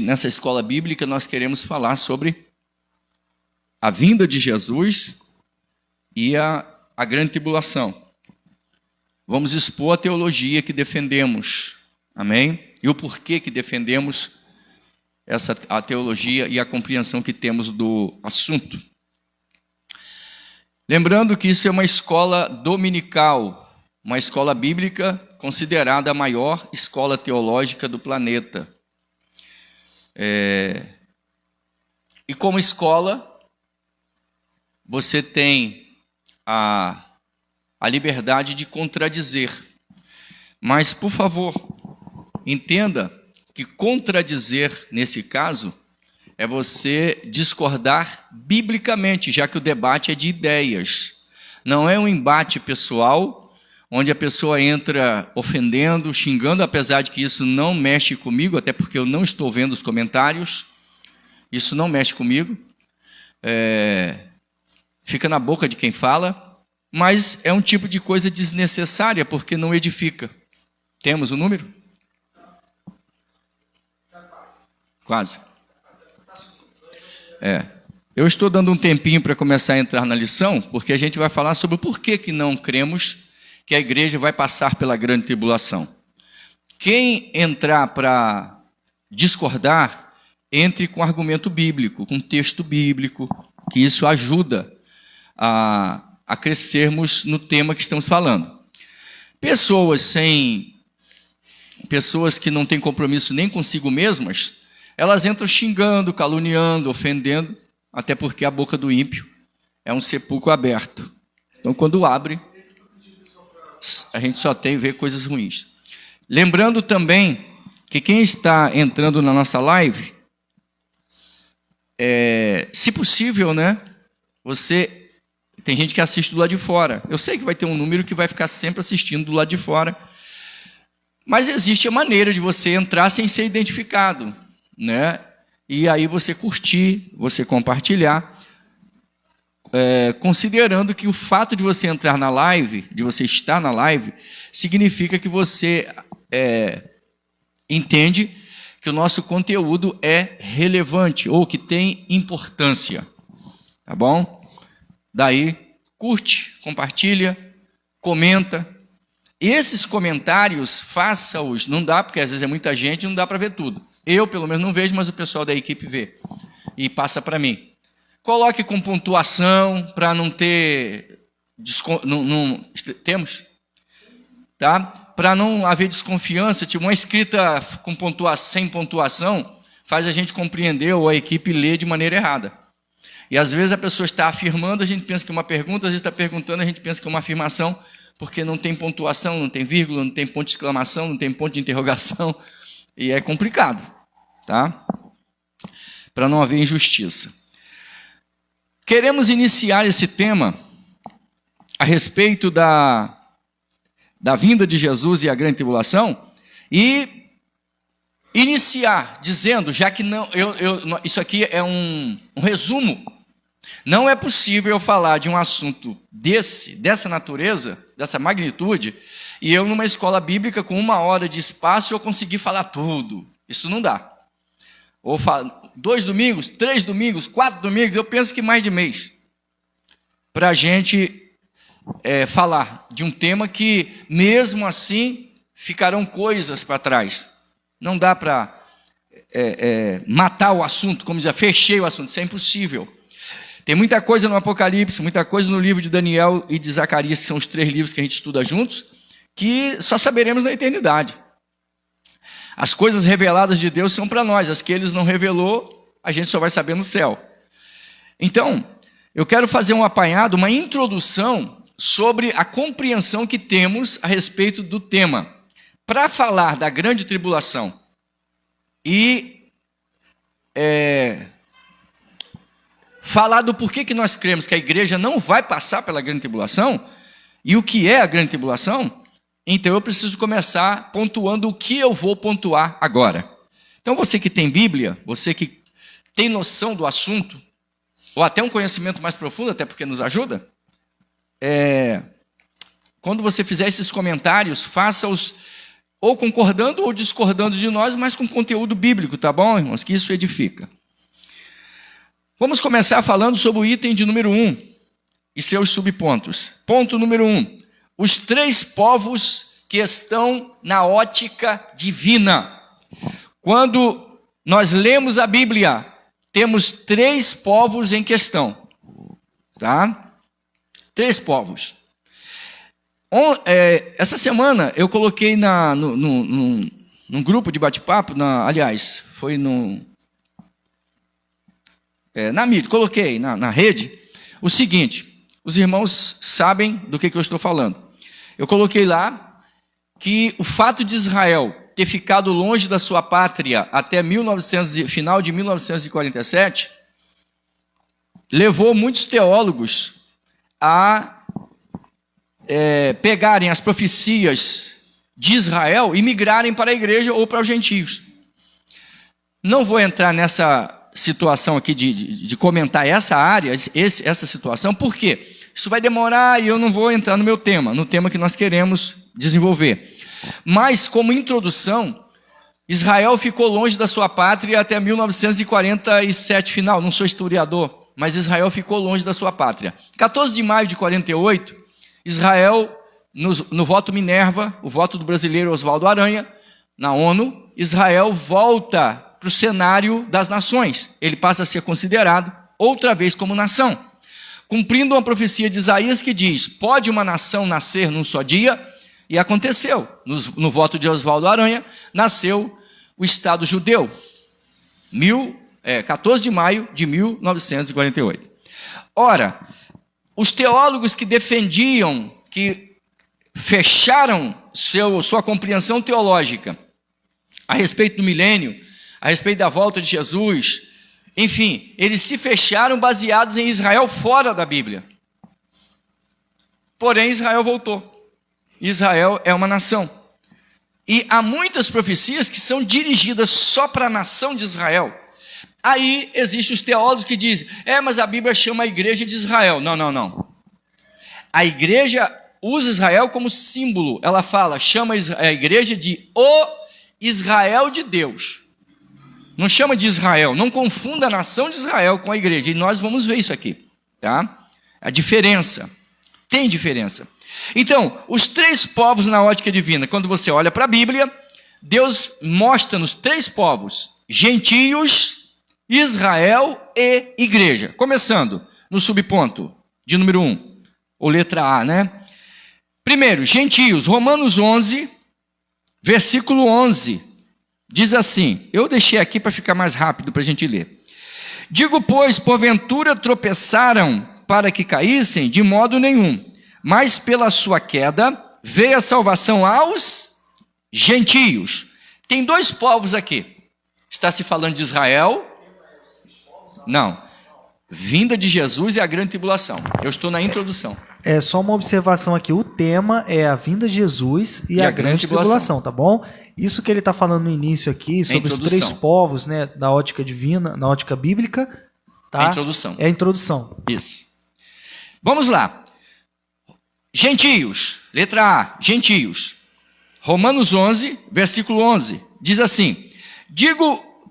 nessa escola bíblica, nós queremos falar sobre a vinda de Jesus e a grande tribulação. Vamos expor a teologia que defendemos, amém? E o porquê que defendemos a teologia e a compreensão que temos do assunto. Lembrando que isso é uma escola dominical, uma escola bíblica considerada a maior escola teológica do planeta. E como escola, você tem a liberdade de contradizer. Mas, por favor, entenda que contradizer, nesse caso, é você discordar biblicamente, já que o debate é de ideias. Não é um embate pessoal, onde a pessoa entra ofendendo, xingando, apesar de que isso não mexe comigo, até porque eu não estou vendo os comentários. Isso não mexe comigo. Fica na boca de quem fala, mas é um tipo de coisa desnecessária, porque não edifica. Temos o número? Quase. Eu estou dando um tempinho para começar a entrar na lição, porque a gente vai falar sobre o porquê que não cremos que a igreja vai passar pela grande tribulação. Quem entrar para discordar, entre com argumento bíblico, com texto bíblico, que isso ajuda a crescermos no tema que estamos falando. Pessoas que não têm compromisso nem consigo mesmas, elas entram xingando, caluniando, ofendendo, até porque a boca do ímpio é um sepulcro aberto. Então, quando abre, a gente só tem a ver coisas ruins. Lembrando também que quem está entrando na nossa live, se possível, né? Tem gente que assiste do lado de fora. Eu sei que vai ter um número que vai ficar sempre assistindo do lado de fora. Mas existe a maneira de você entrar sem ser identificado, né? E aí você curtir, você compartilhar, considerando que o fato de você entrar na live, de você estar na live, significa que você entende que o nosso conteúdo é relevante ou que tem importância, tá bom? Daí, curte, compartilha, comenta. E esses comentários, faça-os. Não dá, porque às vezes é muita gente e não dá para ver tudo. Eu, pelo menos, não vejo, mas o pessoal da equipe vê. E passa para mim. Coloque com pontuação, para não ter... Temos? Tá? Para não haver desconfiança, tipo, uma escrita com sem pontuação faz a gente compreender ou a equipe ler de maneira errada. E às vezes a pessoa está afirmando, a gente pensa que é uma pergunta, às vezes está perguntando, a gente pensa que é uma afirmação, porque não tem pontuação, não tem vírgula, não tem ponto de exclamação, não tem ponto de interrogação, e é complicado, tá? Para não haver injustiça. Queremos iniciar esse tema a respeito da vinda de Jesus e a grande tribulação, e iniciar dizendo, já que não, isso aqui é um resumo. Não é possível eu falar de um assunto dessa natureza, dessa magnitude, e eu numa escola bíblica com 1 hora de espaço eu conseguir falar tudo. Isso não dá. Ou 2 domingos, 3 domingos, 4 domingos, eu penso que mais de mês. Para a gente falar de um tema que, mesmo assim, ficarão coisas para trás. Não dá para matar o assunto, como dizer, fechei o assunto, isso é impossível. Tem muita coisa no Apocalipse, muita coisa no livro de Daniel e de Zacarias, que são os 3 livros que a gente estuda juntos, que só saberemos na eternidade. As coisas reveladas de Deus são para nós, as que Ele não revelou, a gente só vai saber no céu. Então, eu quero fazer um apanhado, uma introdução sobre a compreensão que temos a respeito do tema. Para falar da grande tribulação e falar do porquê que nós cremos que a igreja não vai passar pela grande tribulação e o que é a grande tribulação, então eu preciso começar pontuando o que eu vou pontuar agora. Então você que tem Bíblia, você que tem noção do assunto, ou até um conhecimento mais profundo, até porque nos ajuda, quando você fizer esses comentários, faça-os ou concordando ou discordando de nós, mas com conteúdo bíblico, tá bom, irmãos? Que isso edifica. Vamos começar falando sobre o item de número 1 e seus subpontos. Ponto número 1. Os 3 povos que estão na ótica divina. Quando nós lemos a Bíblia, temos 3 povos em questão. Tá? 3 povos. Essa semana eu coloquei num grupo de bate-papo, aliás, foi na mídia, coloquei na rede, o seguinte, os irmãos sabem do que eu estou falando. Eu coloquei lá que o fato de Israel ter ficado longe da sua pátria até final de 1947, levou muitos teólogos a pegarem as profecias de Israel e migrarem para a igreja ou para os gentios. Não vou entrar nessa situação aqui de comentar essa área, essa situação, por quê? Isso vai demorar e eu não vou entrar no tema que nós queremos desenvolver. Mas, como introdução, Israel ficou longe da sua pátria até 1947 final. Não sou historiador, mas Israel ficou longe da sua pátria. 14 de maio de 48, Israel, no voto Minerva, o voto do brasileiro Oswaldo Aranha, na ONU, Israel volta para o cenário das nações. Ele passa a ser considerado outra vez como nação, cumprindo uma profecia de Isaías que diz: pode uma nação nascer num só dia? E aconteceu. No voto de Oswaldo Aranha, nasceu o Estado judeu, 14 de maio de 1948. Ora, os teólogos que defendiam, que fecharam sua compreensão teológica a respeito do milênio, a respeito da volta de Jesus, enfim, eles se fecharam baseados em Israel fora da Bíblia. Porém, Israel voltou. Israel é uma nação. E há muitas profecias que são dirigidas só para a nação de Israel. Aí existem os teólogos que dizem: mas a Bíblia chama a igreja de Israel. Não. A igreja usa Israel como símbolo. Ela chama a igreja de o Israel de Deus. Não chama de Israel. Não confunda a nação de Israel com a igreja. E nós vamos ver isso aqui. Tá? A diferença. Tem diferença. Então, os 3 povos na ótica divina, quando você olha para a Bíblia, Deus mostra nos 3 povos: gentios, Israel e igreja. Começando no subponto de número 1, ou letra A, né? Primeiro, gentios, Romanos 11, versículo 11, diz assim, eu deixei aqui para ficar mais rápido para a gente ler. Digo, pois, porventura tropeçaram para que caíssem? De modo nenhum. Mas pela sua queda veio a salvação aos gentios. Tem 2 povos aqui. Está se falando de Israel? Não. Vinda de Jesus e a grande tribulação. Eu estou na introdução. É só uma observação aqui. O tema é a vinda de Jesus e a grande tribulação, tá bom? Isso que ele está falando no início aqui, sobre os 3 povos, né, da ótica divina, na ótica bíblica, tá? É a introdução. É a introdução. Isso. Vamos lá. Gentios, letra A, gentios. Romanos 11, versículo 11, diz assim,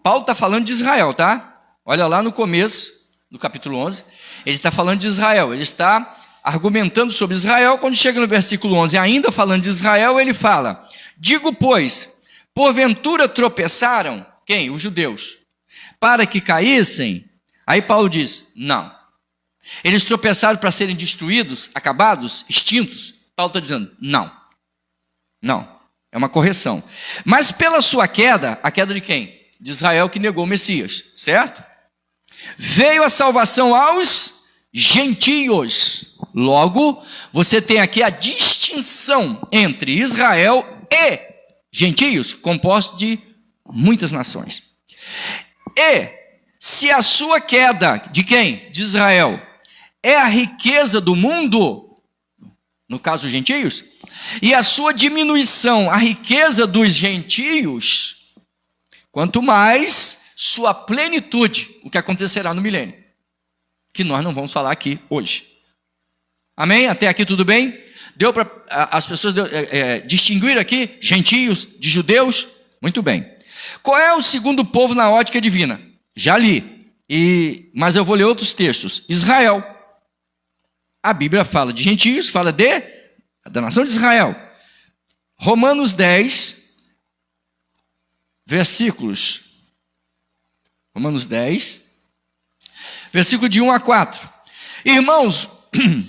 Paulo está falando de Israel, tá? Olha lá no começo, no capítulo 11, ele está falando de Israel, ele está argumentando sobre Israel. Quando chega no versículo 11, ainda falando de Israel, ele fala, digo, pois, porventura tropeçaram, quem? Os judeus, para que caíssem? Aí Paulo diz, não. Eles tropeçaram para serem destruídos, acabados, extintos? Paulo está dizendo, não. Não, é uma correção. Mas pela sua queda, a queda de quem? De Israel, que negou o Messias, certo? Veio a salvação aos gentios. Logo, você tem aqui a distinção entre Israel e gentios, composto de muitas nações. E se a sua queda, de quem? De Israel, é a riqueza do mundo, no caso os gentios, e a sua diminuição, a riqueza dos gentios, quanto mais sua plenitude, o que acontecerá no milênio, que nós não vamos falar aqui hoje. Amém? Até aqui tudo bem? Deu para as pessoas distinguir aqui gentios de judeus? Muito bem. Qual é o segundo povo na ótica divina? Já li, mas eu vou ler outros textos. Israel. A Bíblia fala de gentios, fala da nação de Israel. Romanos 10, versículos. Romanos 10, versículo de 1 a 4. Irmãos,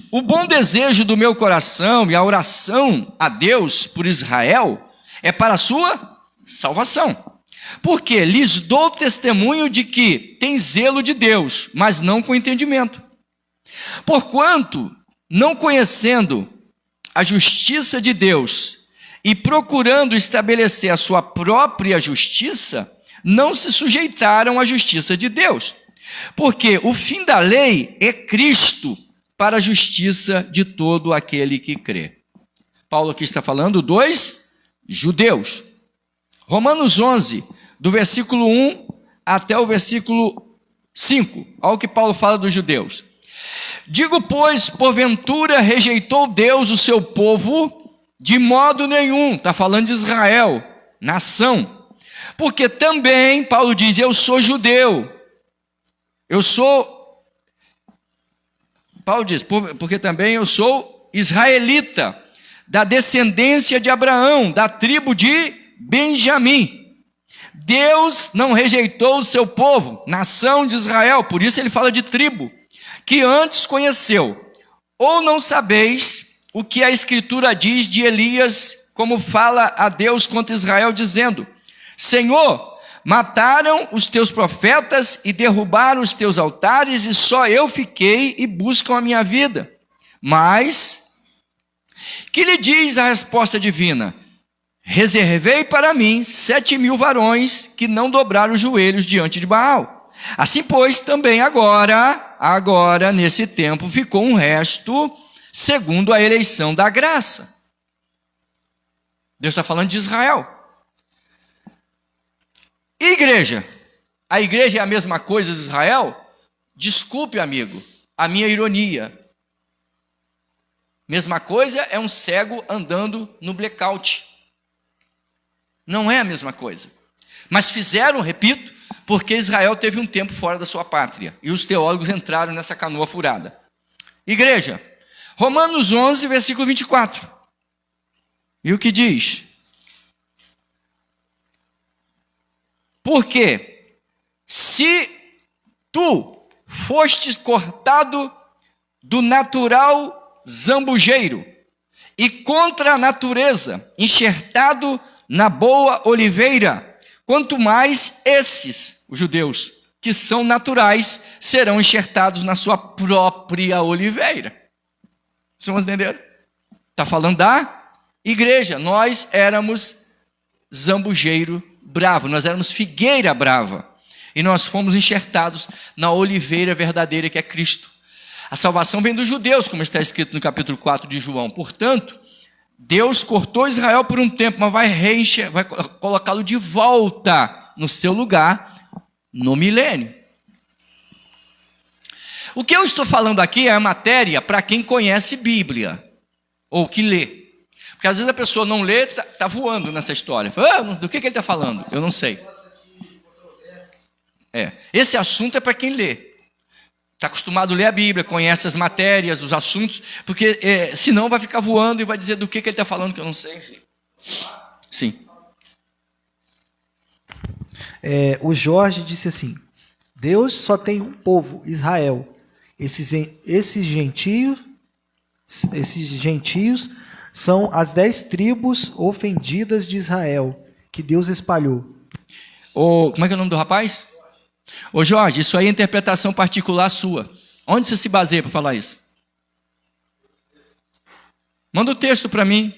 o bom desejo do meu coração e a oração a Deus por Israel é para a sua salvação. Porque lhes dou testemunho de que tem zelo de Deus, mas não com entendimento. Porquanto, não conhecendo a justiça de Deus e procurando estabelecer a sua própria justiça, não se sujeitaram à justiça de Deus. Porque o fim da lei é Cristo para a justiça de todo aquele que crê. Paulo aqui está falando dos judeus. Romanos 11, do versículo 1 até o versículo 5. Olha o que Paulo fala dos judeus. Digo, pois, porventura rejeitou Deus o seu povo? De modo nenhum. Está falando de Israel, nação. Porque também, Paulo diz, eu sou judeu. Paulo diz, porque também eu sou israelita, da descendência de Abraão, da tribo de Benjamim. Deus não rejeitou o seu povo, nação de Israel, por isso ele fala de tribo, que antes conheceu. Ou não sabeis o que a Escritura diz de Elias, como fala a Deus contra Israel, dizendo: Senhor, mataram os teus profetas e derrubaram os teus altares, e só eu fiquei e buscam a minha vida. Mas, que lhe diz a resposta divina? Reservei para mim 7.000 varões que não dobraram os joelhos diante de Baal. Assim, pois, também agora, nesse tempo, ficou um resto, segundo a eleição da graça. Deus está falando de Israel. Igreja. A igreja é a mesma coisa de Israel? Desculpe, amigo, a minha ironia. Mesma coisa é um cego andando no blackout. Não é a mesma coisa. Mas fizeram, repito, porque Israel teve um tempo fora da sua pátria. E os teólogos entraram nessa canoa furada. Igreja, Romanos 11, versículo 24. E o que diz? Porque se tu fostes cortado do natural zambujeiro e contra a natureza enxertado na boa oliveira, quanto mais esses, os judeus, que são naturais, serão enxertados na sua própria oliveira. Vocês vão entender? Está falando da igreja. Nós éramos zambujeiro bravo, nós éramos figueira brava. E nós fomos enxertados na oliveira verdadeira que é Cristo. A salvação vem dos judeus, como está escrito no capítulo 4 de João. Portanto, Deus cortou Israel por um tempo, mas vai colocá-lo de volta no seu lugar no milênio. O que eu estou falando aqui é a matéria para quem conhece Bíblia, ou que lê. Porque às vezes a pessoa não lê, está voando nessa história. Fala, do que ele está falando? Eu não sei. Esse assunto é para quem lê. Está acostumado a ler a Bíblia, conhece as matérias, os assuntos, porque senão vai ficar voando e vai dizer do que ele está falando que eu não sei. Sim. O Jorge disse assim: Deus só tem um povo, Israel. Esses gentios são as 10 tribos ofendidas de Israel, que Deus espalhou. Como é que é o nome do rapaz? Ô Jorge, isso aí é interpretação particular sua. Onde você se baseia para falar isso? Manda o texto para mim,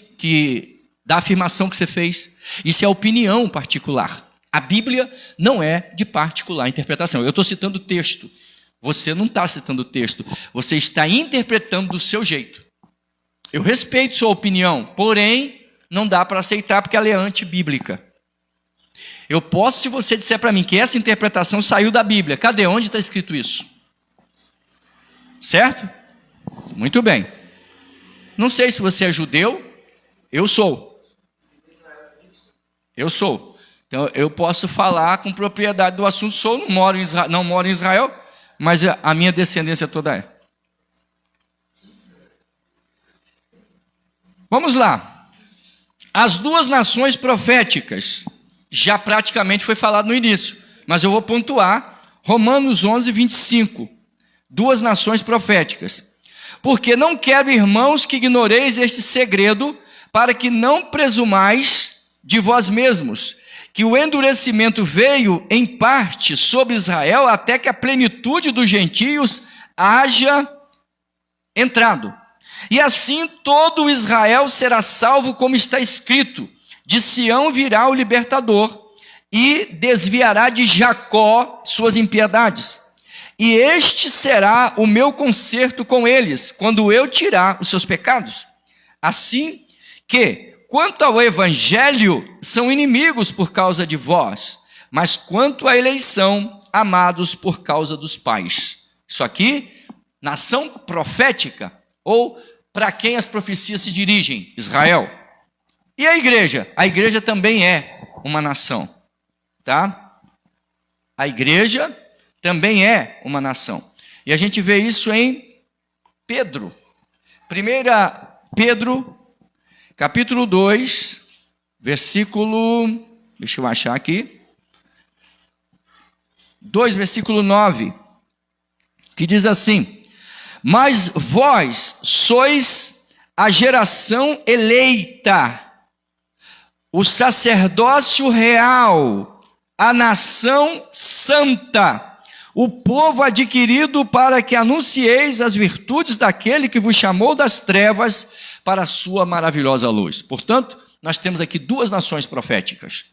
da afirmação que você fez. Isso é opinião particular. A Bíblia não é de particular interpretação. Eu estou citando o texto. Você não está citando o texto. Você está interpretando do seu jeito. Eu respeito sua opinião, porém, não dá para aceitar porque ela é antibíblica. Eu posso, se você disser para mim que essa interpretação saiu da Bíblia. Cadê? Onde está escrito isso? Certo? Muito bem. Não sei se você é judeu, eu sou. Eu sou. Então, eu posso falar com propriedade do assunto. Não moro em Israel, mas a minha descendência toda é. Vamos lá. As duas nações proféticas, já praticamente foi falado no início, mas eu vou pontuar Romanos 11, 25. Duas nações proféticas. Porque não quero, irmãos, que ignoreis este segredo, para que não presumais de vós mesmos, que o endurecimento veio em parte sobre Israel, até que a plenitude dos gentios haja entrado. E assim todo Israel será salvo, como está escrito: de Sião virá o libertador, e desviará de Jacó suas impiedades. E este será o meu concerto com eles, quando eu tirar os seus pecados. Assim que, quanto ao evangelho, são inimigos por causa de vós, mas quanto à eleição, amados por causa dos pais. Isso aqui, nação profética, ou para quem as profecias se dirigem, Israel. E a igreja? A igreja também é uma nação, tá? A igreja também é uma nação. E a gente vê isso em Pedro. 1 Pedro, capítulo 2, versículo... Deixa eu achar aqui. 2, versículo 9. Que diz assim: mas vós sois a geração eleita, o sacerdócio real, a nação santa, o povo adquirido para que anuncieis as virtudes daquele que vos chamou das trevas para a sua maravilhosa luz. Portanto, nós temos aqui duas nações proféticas.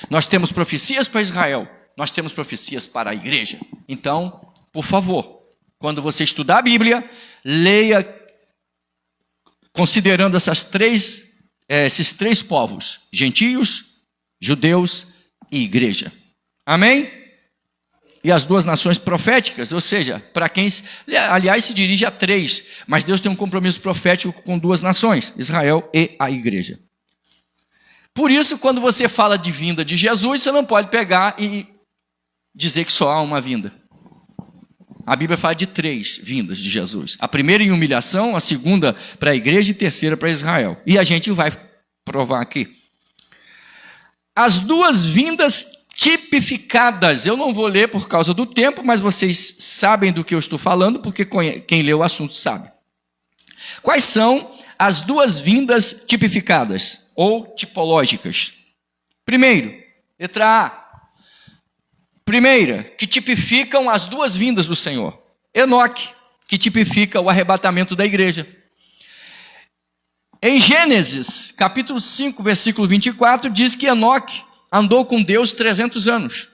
Nós temos profecias para Israel, nós temos profecias para a igreja. Então, por favor, quando você estudar a Bíblia, leia considerando esses três povos: gentios, judeus e igreja. Amém? E as duas nações proféticas, ou seja, para quem, aliás, se dirige a três, mas Deus tem um compromisso profético com duas nações, Israel e a igreja. Por isso, quando você fala de vinda de Jesus, você não pode pegar e dizer que só há uma vinda. A Bíblia fala de três vindas de Jesus. A primeira em humilhação, a segunda para a igreja e a terceira para Israel. E a gente vai provar aqui. As duas vindas tipificadas, eu não vou ler por causa do tempo, mas vocês sabem do que eu estou falando, porque quem lê o assunto sabe. Quais são as duas vindas tipificadas ou tipológicas? Primeiro, letra A. Primeira, que tipificam as duas vindas do Senhor. Enoque, que tipifica o arrebatamento da igreja. Em Gênesis, capítulo 5, versículo 24, diz que Enoque andou com Deus 300 anos.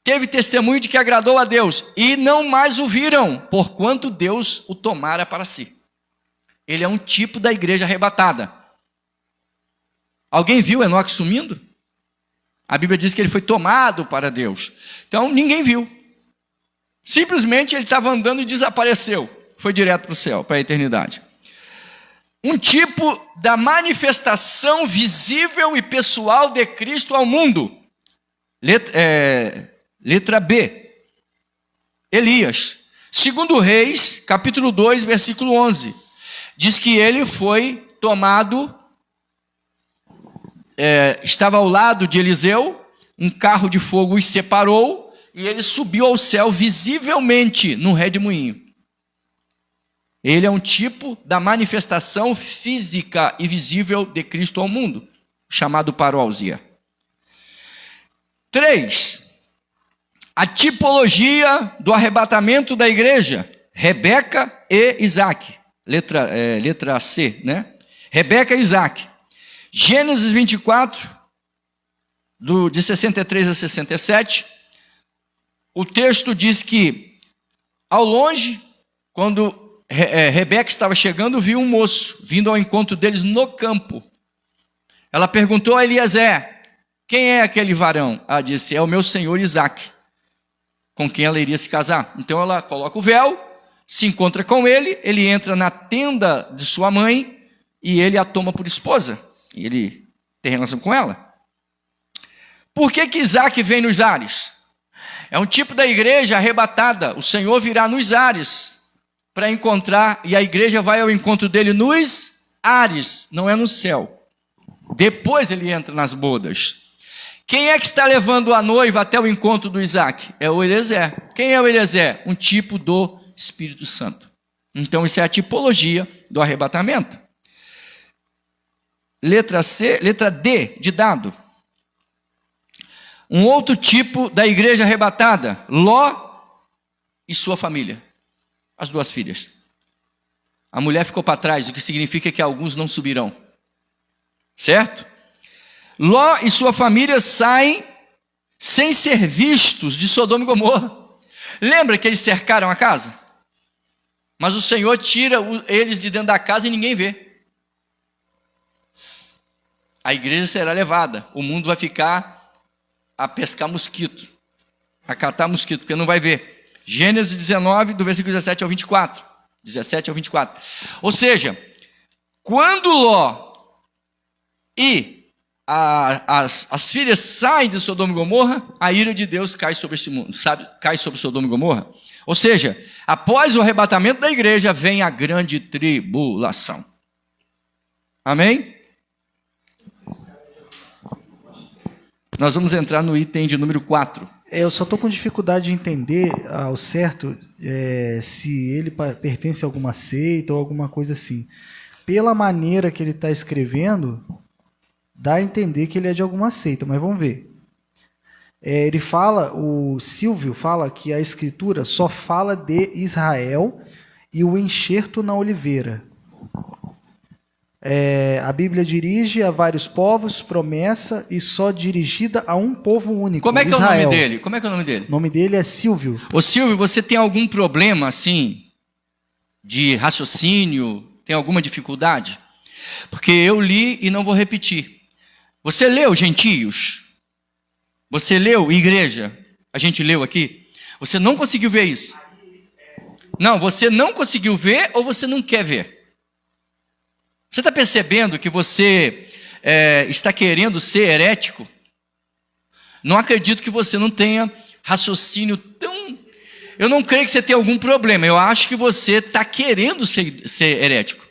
Teve testemunho de que agradou a Deus, e não mais o viram, porquanto Deus o tomara para si. Ele é um tipo da igreja arrebatada. Alguém viu Enoque sumindo? A Bíblia diz que ele foi tomado para Deus. Então, ninguém viu. Simplesmente ele estava andando e desapareceu. Foi direto para o céu, para a eternidade. Um tipo da manifestação visível e pessoal de Cristo ao mundo. Letra B. Elias. Segundo Reis, capítulo 2, versículo 11. Diz que ele foi tomado... estava ao lado de Eliseu, um carro de fogo os separou, e ele subiu ao céu visivelmente no redemoinho. Ele é um tipo da manifestação física e visível de Cristo ao mundo, chamado parousia. 3. A tipologia do arrebatamento da igreja, Rebeca e Isaac. Letra C, né? Rebeca e Isaac. Gênesis 24, de 63 a 67, o texto diz que, ao longe, quando Rebeca estava chegando, viu um moço vindo ao encontro deles no campo. Ela perguntou a Eliezer: quem é aquele varão? Ela disse: é o meu senhor Isaac, com quem ela iria se casar. Então ela coloca o véu, se encontra com ele, ele entra na tenda de sua mãe e ele a toma por esposa. E ele tem relação com ela. Por que Isaac vem nos ares? É um tipo da igreja arrebatada. O Senhor virá nos ares para encontrar, e a igreja vai ao encontro dele nos ares, não é no céu. Depois ele entra nas bodas. Quem é que está levando a noiva até o encontro do Isaac? É o Eliezer. Quem é o Eliezer? Um tipo do Espírito Santo. Então isso é a tipologia do arrebatamento. Letra D de dado. Um outro tipo da igreja arrebatada, Ló e sua família, as duas filhas. A mulher ficou para trás, o que significa que alguns não subirão. Certo? Ló e sua família saem sem ser vistos de Sodoma e Gomorra. Lembra que eles cercaram a casa? Mas o Senhor tira eles de dentro da casa e ninguém vê. A igreja será levada, o mundo vai ficar a pescar mosquito, a catar mosquito, porque não vai ver. Gênesis 19, do versículo 17 ao 24. 17 ao 24. Ou seja, quando Ló e as filhas saem de Sodoma e Gomorra, a ira de Deus cai sobre esse mundo, cai sobre Sodoma e Gomorra. Ou seja, após o arrebatamento da igreja, vem a grande tribulação. Amém? Nós vamos entrar no item de número 4. Eu só estou com dificuldade de entender ao certo se ele pertence a alguma seita ou alguma coisa assim. Pela maneira que ele está escrevendo, dá a entender que ele é de alguma seita, mas vamos ver. Ele fala, o Silvio fala que a escritura só fala de Israel e o enxerto na oliveira. A Bíblia dirige a vários povos, promessa, e só dirigida a um povo único. Como é que Israel. É o nome dele? Como é que é o nome dele? O nome dele é Silvio. Ô Silvio, você tem algum problema assim de raciocínio? Tem alguma dificuldade? Porque eu li e não vou repetir. Você leu Gentios? Você leu Igreja? A gente leu aqui? Você não conseguiu ver isso? Não, você não conseguiu ver ou você não quer ver? Você está percebendo que você está querendo ser herético? Não acredito que você não tenha raciocínio tão... Eu não creio que você tenha algum problema. Eu acho que você está querendo ser herético.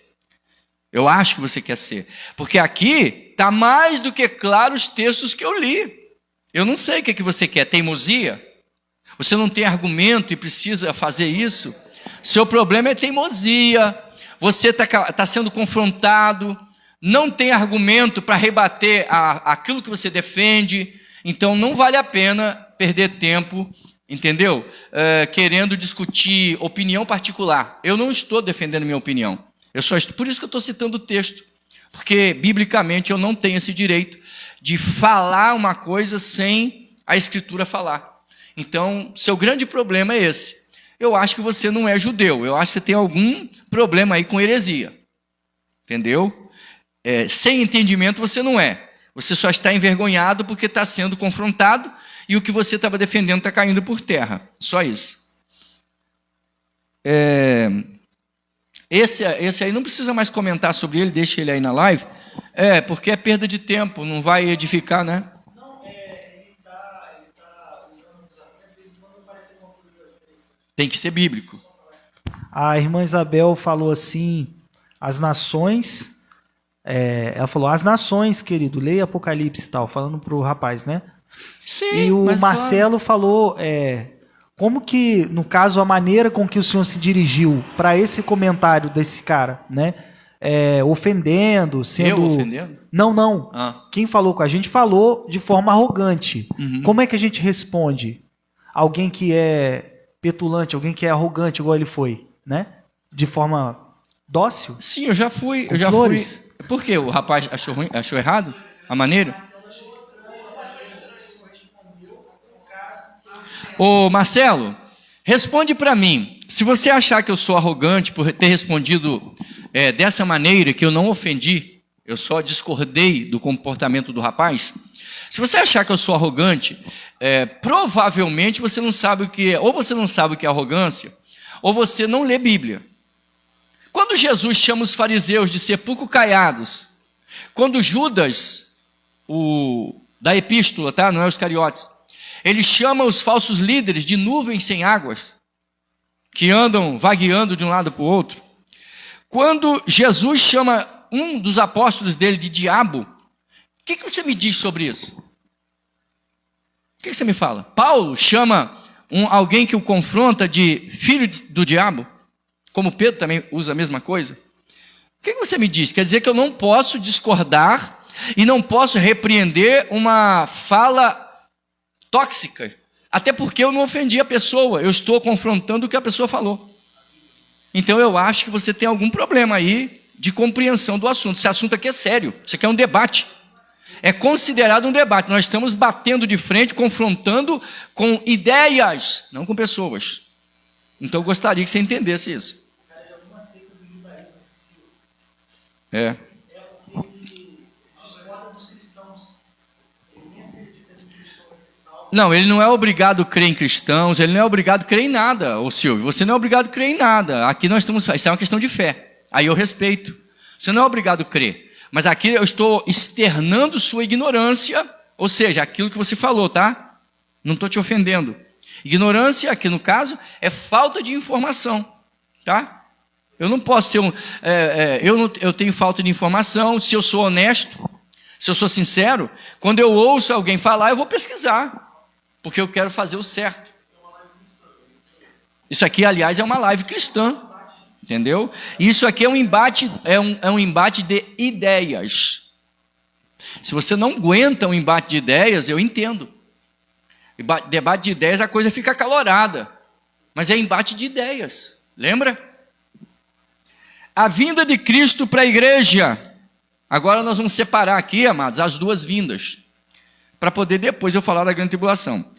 Eu acho que você quer ser. Porque aqui está mais do que claro os textos que eu li. Eu não sei o que você quer. Teimosia? Você não tem argumento e precisa fazer isso? Seu problema é teimosia. Você está sendo confrontado, não tem argumento para rebater aquilo que você defende, então não vale a pena perder tempo, entendeu? Querendo discutir opinião particular. Eu não estou defendendo minha opinião. Por isso que eu estou citando o texto, porque biblicamente eu não tenho esse direito de falar uma coisa sem a Escritura falar. Então, seu grande problema é esse. Eu acho que você não é judeu, eu acho que você tem algum problema aí com heresia, entendeu? Sem entendimento você não é, você só está envergonhado porque está sendo confrontado e o que você estava defendendo está caindo por terra, só isso. Esse aí não precisa mais comentar sobre ele, deixa ele aí na live, porque é perda de tempo, não vai edificar, né? Tem que ser bíblico. A irmã Isabel falou assim, as nações, ela falou, as nações, querido, leia Apocalipse e tal, falando para o rapaz, né? Sim, e o Marcelo falou, como que, no caso, a maneira com que o senhor se dirigiu para esse comentário desse cara, né? Ofendendo, sendo... Eu ofendendo? Não. Quem falou com a gente falou de forma arrogante. Uhum. Como é que a gente responde? Alguém que é petulante, alguém que é arrogante, igual ele foi, né? De forma dócil? Sim, eu já fui. Flores. Por quê? O rapaz achou ruim, achou errado a maneira? Ô Marcelo, responde para mim. Se você achar que eu sou arrogante por ter respondido dessa maneira, que eu não ofendi, eu só discordei do comportamento do rapaz. Se você achar que eu sou arrogante, provavelmente você não sabe o que é, ou você não sabe o que é arrogância, ou você não lê Bíblia. Quando Jesus chama os fariseus de sepulcro caiados, quando Judas, da epístola, tá? Não é os Iscariotes, ele chama os falsos líderes de nuvens sem águas, que andam vagueando de um lado para o outro. Quando Jesus chama um dos apóstolos dele de diabo, o que você me diz sobre isso? O que você me fala? Paulo chama alguém que o confronta de filho do diabo, como Pedro também usa a mesma coisa. O que você me diz? Quer dizer que eu não posso discordar e não posso repreender uma fala tóxica, até porque eu não ofendi a pessoa, eu estou confrontando o que a pessoa falou. Então eu acho que você tem algum problema aí de compreensão do assunto. Esse assunto aqui é sério, isso aqui é um debate. É considerado um debate. Nós estamos batendo de frente, confrontando com ideias, não com pessoas. Então eu gostaria que você entendesse isso. É. Não, ele não é obrigado a crer em cristãos, ele não é obrigado a crer em nada, ô Silvio. Você não é obrigado a crer em nada. Aqui nós estamos, isso é uma questão de fé. Aí eu respeito. Você não é obrigado a crer. Mas aqui eu estou externando sua ignorância, ou seja, aquilo que você falou, tá? Não estou te ofendendo. Ignorância, aqui no caso, é falta de informação, tá? Eu não posso ser eu tenho falta de informação. Se eu sou honesto, se eu sou sincero, quando eu ouço alguém falar, eu vou pesquisar, porque eu quero fazer o certo. Isso aqui, aliás, é uma live cristã, entendeu? Isso aqui é um embate, é um embate de ideias. Se você não aguenta um embate de ideias, eu entendo. Debate de ideias, a coisa fica acalorada, mas é embate de ideias, lembra? A vinda de Cristo para a igreja. Agora nós vamos separar aqui, amados, as duas vindas, para poder depois eu falar da grande tribulação.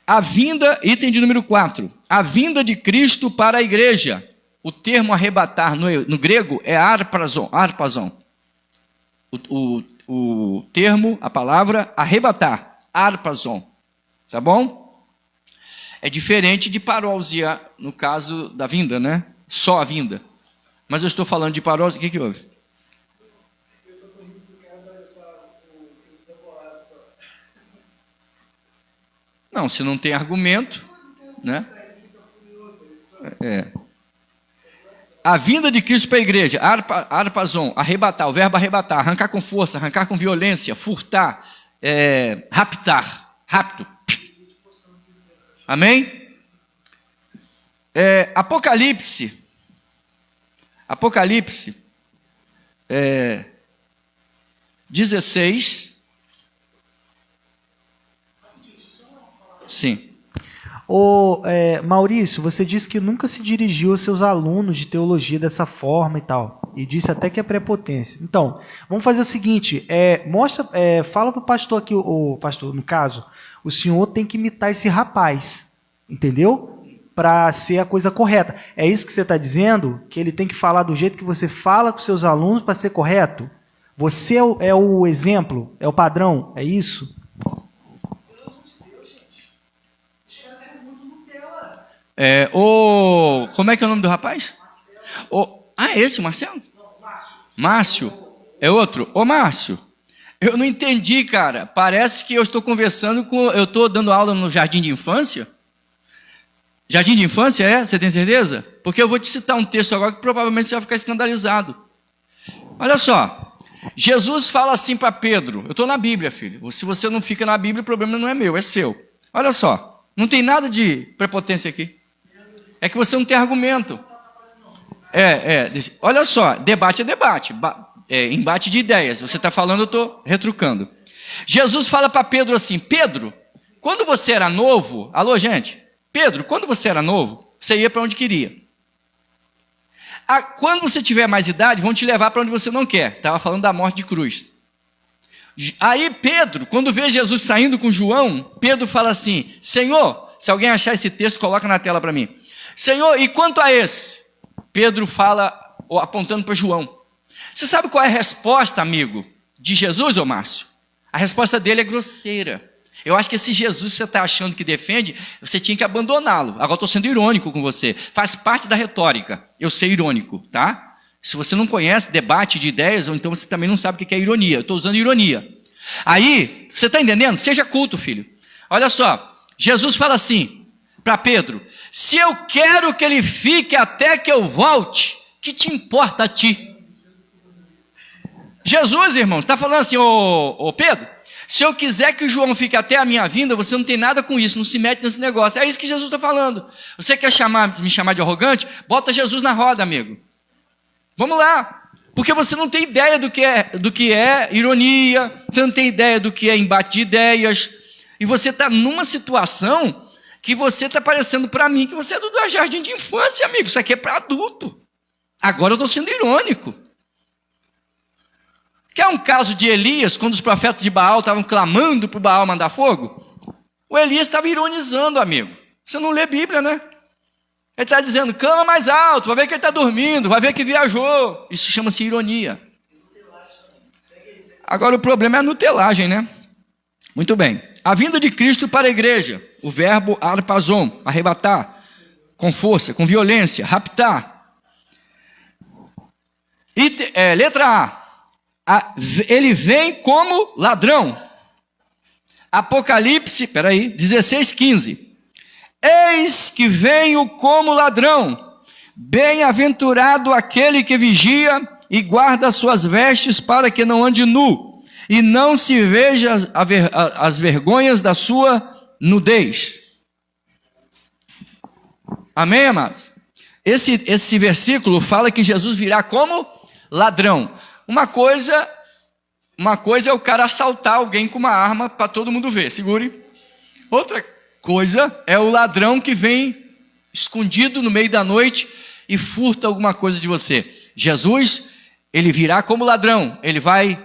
A vinda, item de número 4, a vinda de Cristo para a igreja. O termo arrebatar no grego é arpazon. O termo, a palavra arrebatar, arpazon. Tá bom? É diferente de parousia, no caso da vinda, né? Só a vinda. Mas eu estou falando de parousia, o que houve? Não, se não tem argumento, né? A vinda de Cristo para a igreja, arpazon, arrebatar, o verbo arrebatar, arrancar com força, arrancar com violência, furtar, raptar, rapto. Amém? Apocalipse 16. Sim. Maurício, você disse que nunca se dirigiu aos seus alunos de teologia dessa forma e tal. E disse até que é prepotência. Então, vamos fazer o seguinte: fala para o pastor aqui, o pastor, no caso, o senhor tem que imitar esse rapaz, entendeu? Para ser a coisa correta. É isso que você está dizendo? Que ele tem que falar do jeito que você fala com seus alunos para ser correto? Você é o exemplo? É o padrão? É isso? Como é que é o nome do rapaz? Esse, o Marcelo? Márcio. É outro? Márcio, eu não entendi, cara. Parece que eu estou conversando com... Eu estou dando aula no jardim de infância? Jardim de infância, Você tem certeza? Porque eu vou te citar um texto agora que provavelmente você vai ficar escandalizado. Olha só. Jesus fala assim para Pedro. Eu estou na Bíblia, filho. Se você não fica na Bíblia, o problema não é meu, é seu. Olha só. Não tem nada de prepotência aqui. É que você não tem argumento. Olha só, debate é debate. Embate de ideias. Você está falando, eu estou retrucando. Jesus fala para Pedro assim: Pedro, quando você era novo... Alô, gente? Pedro, quando você era novo, você ia para onde queria. Quando você tiver mais idade, vão te levar para onde você não quer. Estava falando da morte de cruz. Aí Pedro, quando vê Jesus saindo com João, Pedro fala assim: Senhor, se alguém achar esse texto, coloca na tela para mim. Senhor, e quanto a esse? Pedro fala, apontando para João. Você sabe qual é a resposta, amigo, de Jesus, Márcio? A resposta dele é grosseira. Eu acho que esse Jesus que você está achando que defende, você tinha que abandoná-lo. Agora estou sendo irônico com você. Faz parte da retórica, eu ser irônico, tá? Se você não conhece debate de ideias, ou então você também não sabe o que é ironia. Eu estou usando ironia. Aí, você está entendendo? Seja culto, filho. Olha só, Jesus fala assim para Pedro: se eu quero que ele fique até que eu volte, que te importa a ti? Jesus, irmãos, está falando assim, ô Pedro, se eu quiser que o João fique até a minha vinda, você não tem nada com isso, não se mete nesse negócio. É isso que Jesus está falando. Você quer me chamar de arrogante? Bota Jesus na roda, amigo. Vamos lá. Porque você não tem ideia do que é ironia, você não tem ideia do que é embate de ideias, e você está numa situação que você está parecendo para mim que você é do jardim de infância, amigo. Isso aqui é para adulto. Agora eu estou sendo irônico. Quer um caso de Elias, quando os profetas de Baal estavam clamando para o Baal mandar fogo? O Elias estava ironizando, amigo. Você não lê Bíblia, né? Ele está dizendo, clama mais alto, vai ver que ele está dormindo, vai ver que viajou. Isso chama-se ironia. Agora o problema é a nutelagem, né? Muito bem. A vinda de Cristo para a igreja. O verbo arpazon, arrebatar, com força, com violência, raptar. Letra A. Ele vem como ladrão. Apocalipse, 16:15. Eis que venho como ladrão. Bem-aventurado aquele que vigia e guarda as suas vestes para que não ande nu e não se veja as vergonhas da sua nudez. Amém, amados? Esse versículo fala que Jesus virá como ladrão. Uma coisa é o cara assaltar alguém com uma arma para todo mundo ver, segure. Outra coisa é o ladrão que vem escondido no meio da noite e furta alguma coisa de você. Jesus, ele virá como ladrão, ele vai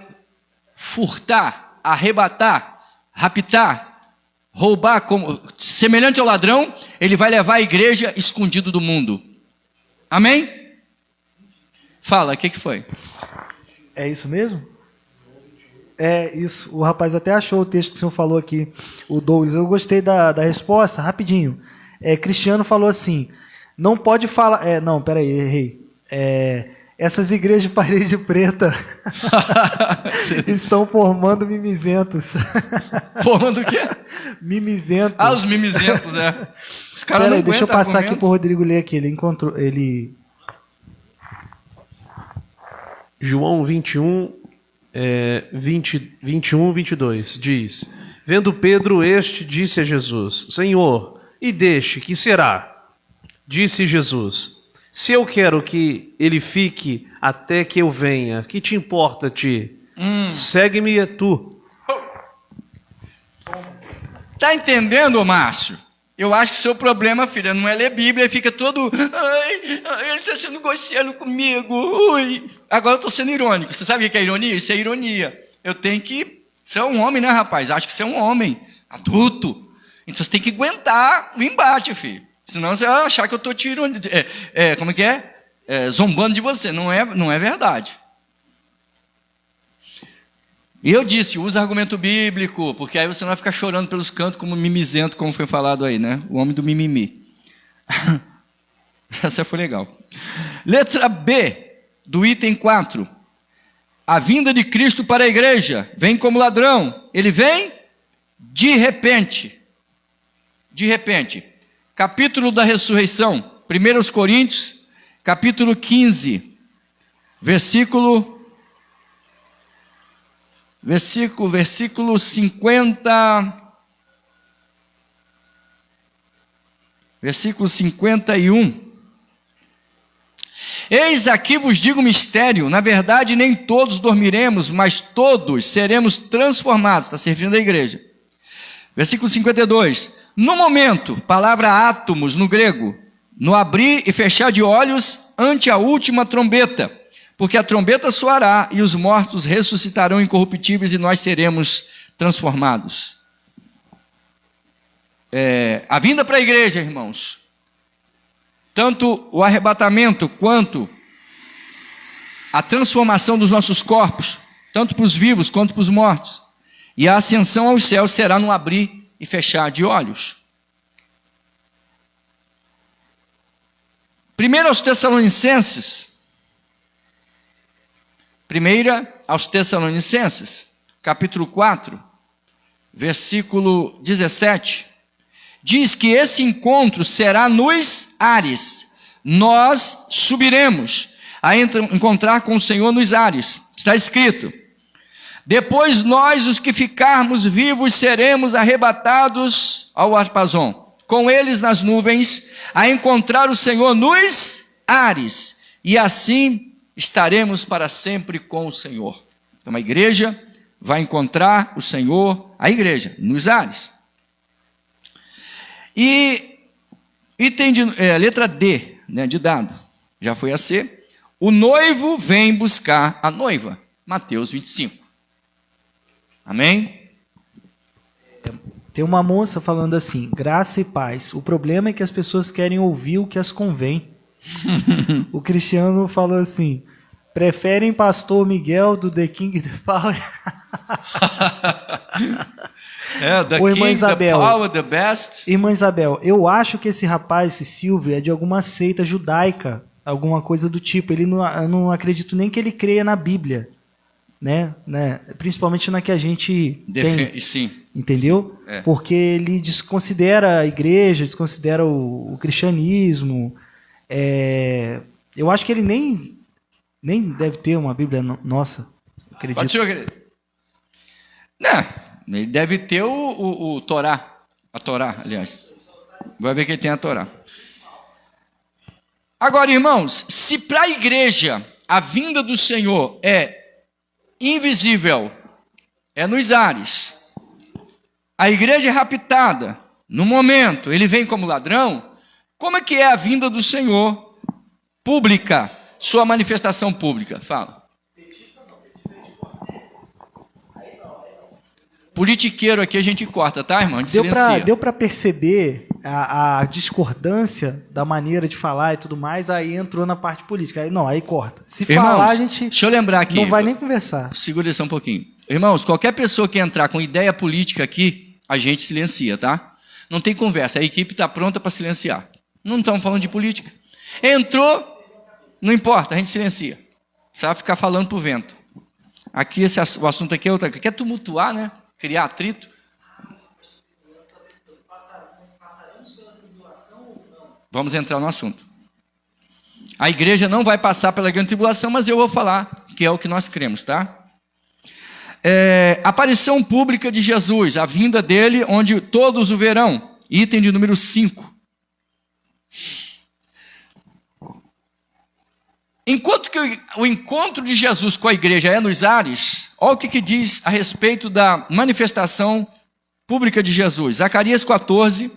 furtar, arrebatar, raptar, roubar, semelhante ao ladrão, ele vai levar a igreja escondido do mundo. Amém? Fala, o que foi? É isso mesmo? É isso. O rapaz até achou o texto que o senhor falou aqui, o Douglas. Eu gostei da resposta, rapidinho. Cristiano falou assim, não pode falar... não, peraí, errei. Essas igrejas de parede preta estão formando mimizentos. Formando o quê? Mimizentos. Os mimizentos, Os caras não aguentam. Deixa eu passar aqui para o Rodrigo ler aqui. Ele encontrou... João 21, 21, 22 diz: vendo Pedro disse a Jesus: Senhor, e deixe, que será? Disse Jesus: se eu quero que ele fique até que eu venha, que te importa a ti? Segue-me tu. Tá entendendo, Márcio? Eu acho que seu problema, filha, não é ler Bíblia, ele fica todo... ele está sendo grosseiro comigo. Ui. Agora eu estou sendo irônico. Você sabe o que é ironia? Isso é ironia. Eu tenho que ser um homem, né, rapaz? Acho que você é um homem adulto. Então você tem que aguentar o embate, filho. Senão você vai achar que eu estou te ironizando. Como é que é? Zombando de você. Não é verdade. E eu disse, usa argumento bíblico, porque aí você não vai ficar chorando pelos cantos como mimizento, como foi falado aí, né? O homem do mimimi. Essa foi legal. Letra B, do item 4. A vinda de Cristo para a igreja. Vem como ladrão. Ele vem de repente. De repente. Capítulo da ressurreição. 1 Coríntios, capítulo 15. Versículo 50, versículo 51. Eis aqui vos digo um mistério, na verdade nem todos dormiremos, mas todos seremos transformados. Está servindo a igreja. Versículo 52. No momento, palavra átomos no grego, no abrir e fechar de olhos ante a última trombeta. Porque a trombeta soará e os mortos ressuscitarão incorruptíveis e nós seremos transformados. A vinda para a igreja, irmãos, tanto o arrebatamento quanto a transformação dos nossos corpos, tanto para os vivos quanto para os mortos, e a ascensão aos céus será no abrir e fechar de olhos. 1 aos Tessalonicenses, capítulo 4, versículo 17, diz que esse encontro será nos ares. Nós subiremos a encontrar com o Senhor nos ares. Está escrito: depois nós, os que ficarmos vivos, seremos arrebatados ao Arpazon, com eles nas nuvens, a encontrar o Senhor nos ares, e assim estaremos para sempre com o Senhor. Então a igreja vai encontrar o Senhor, a igreja, nos ares. E item letra D, né, de dado, já foi a C. O noivo vem buscar a noiva. Mateus 25. Amém? Tem uma moça falando assim: graça e paz. O problema é que as pessoas querem ouvir o que as convém. O Cristiano falou assim: preferem Pastor Miguel do The King the Power. The Ô, irmã King, Isabel, the Power, the best. Irmã Isabel, eu acho que esse rapaz, esse Silvio, é de alguma seita judaica, alguma coisa do tipo. Eu não acredito nem que ele creia na Bíblia, né? Principalmente na que a gente tem. Sim. Entendeu? É. Porque ele desconsidera a igreja, desconsidera o cristianismo. Eu acho que ele nem deve ter uma Bíblia nossa. Acredito. Pode ser, querido. Não, ele deve ter o Torá. A Torá, aliás. Vai ver que ele tem a Torá. Agora, irmãos, se para a igreja a vinda do Senhor é invisível, é nos ares, a igreja é raptada, no momento ele vem como ladrão, como é que é a vinda do Senhor pública, sua manifestação pública? Fala. Politiqueiro aqui a gente corta, tá, irmão? A gente silencia. Deu para perceber a discordância da maneira de falar e tudo mais, aí entrou na parte política. Aí corta. Se Irmãos, falar, a gente deixa eu lembrar aqui, não vai nem conversar. Segura só um pouquinho. Irmãos, qualquer pessoa que entrar com ideia política aqui, a gente silencia, tá? Não tem conversa, a equipe está pronta para silenciar. Não estamos falando de política. Entrou, não importa, a gente silencia. Só ficar falando pro vento. Aqui o assunto aqui é outra coisa. Quer tumultuar, né? Criar atrito. Vamos entrar no assunto. A igreja não vai passar pela grande tribulação, mas eu vou falar que é o que nós cremos, tá? Aparição pública de Jesus, a vinda dele, onde todos o verão. Item de número 5. Enquanto que o encontro de Jesus com a igreja é nos ares, olha o que diz a respeito da manifestação pública de Jesus. Zacarias 14,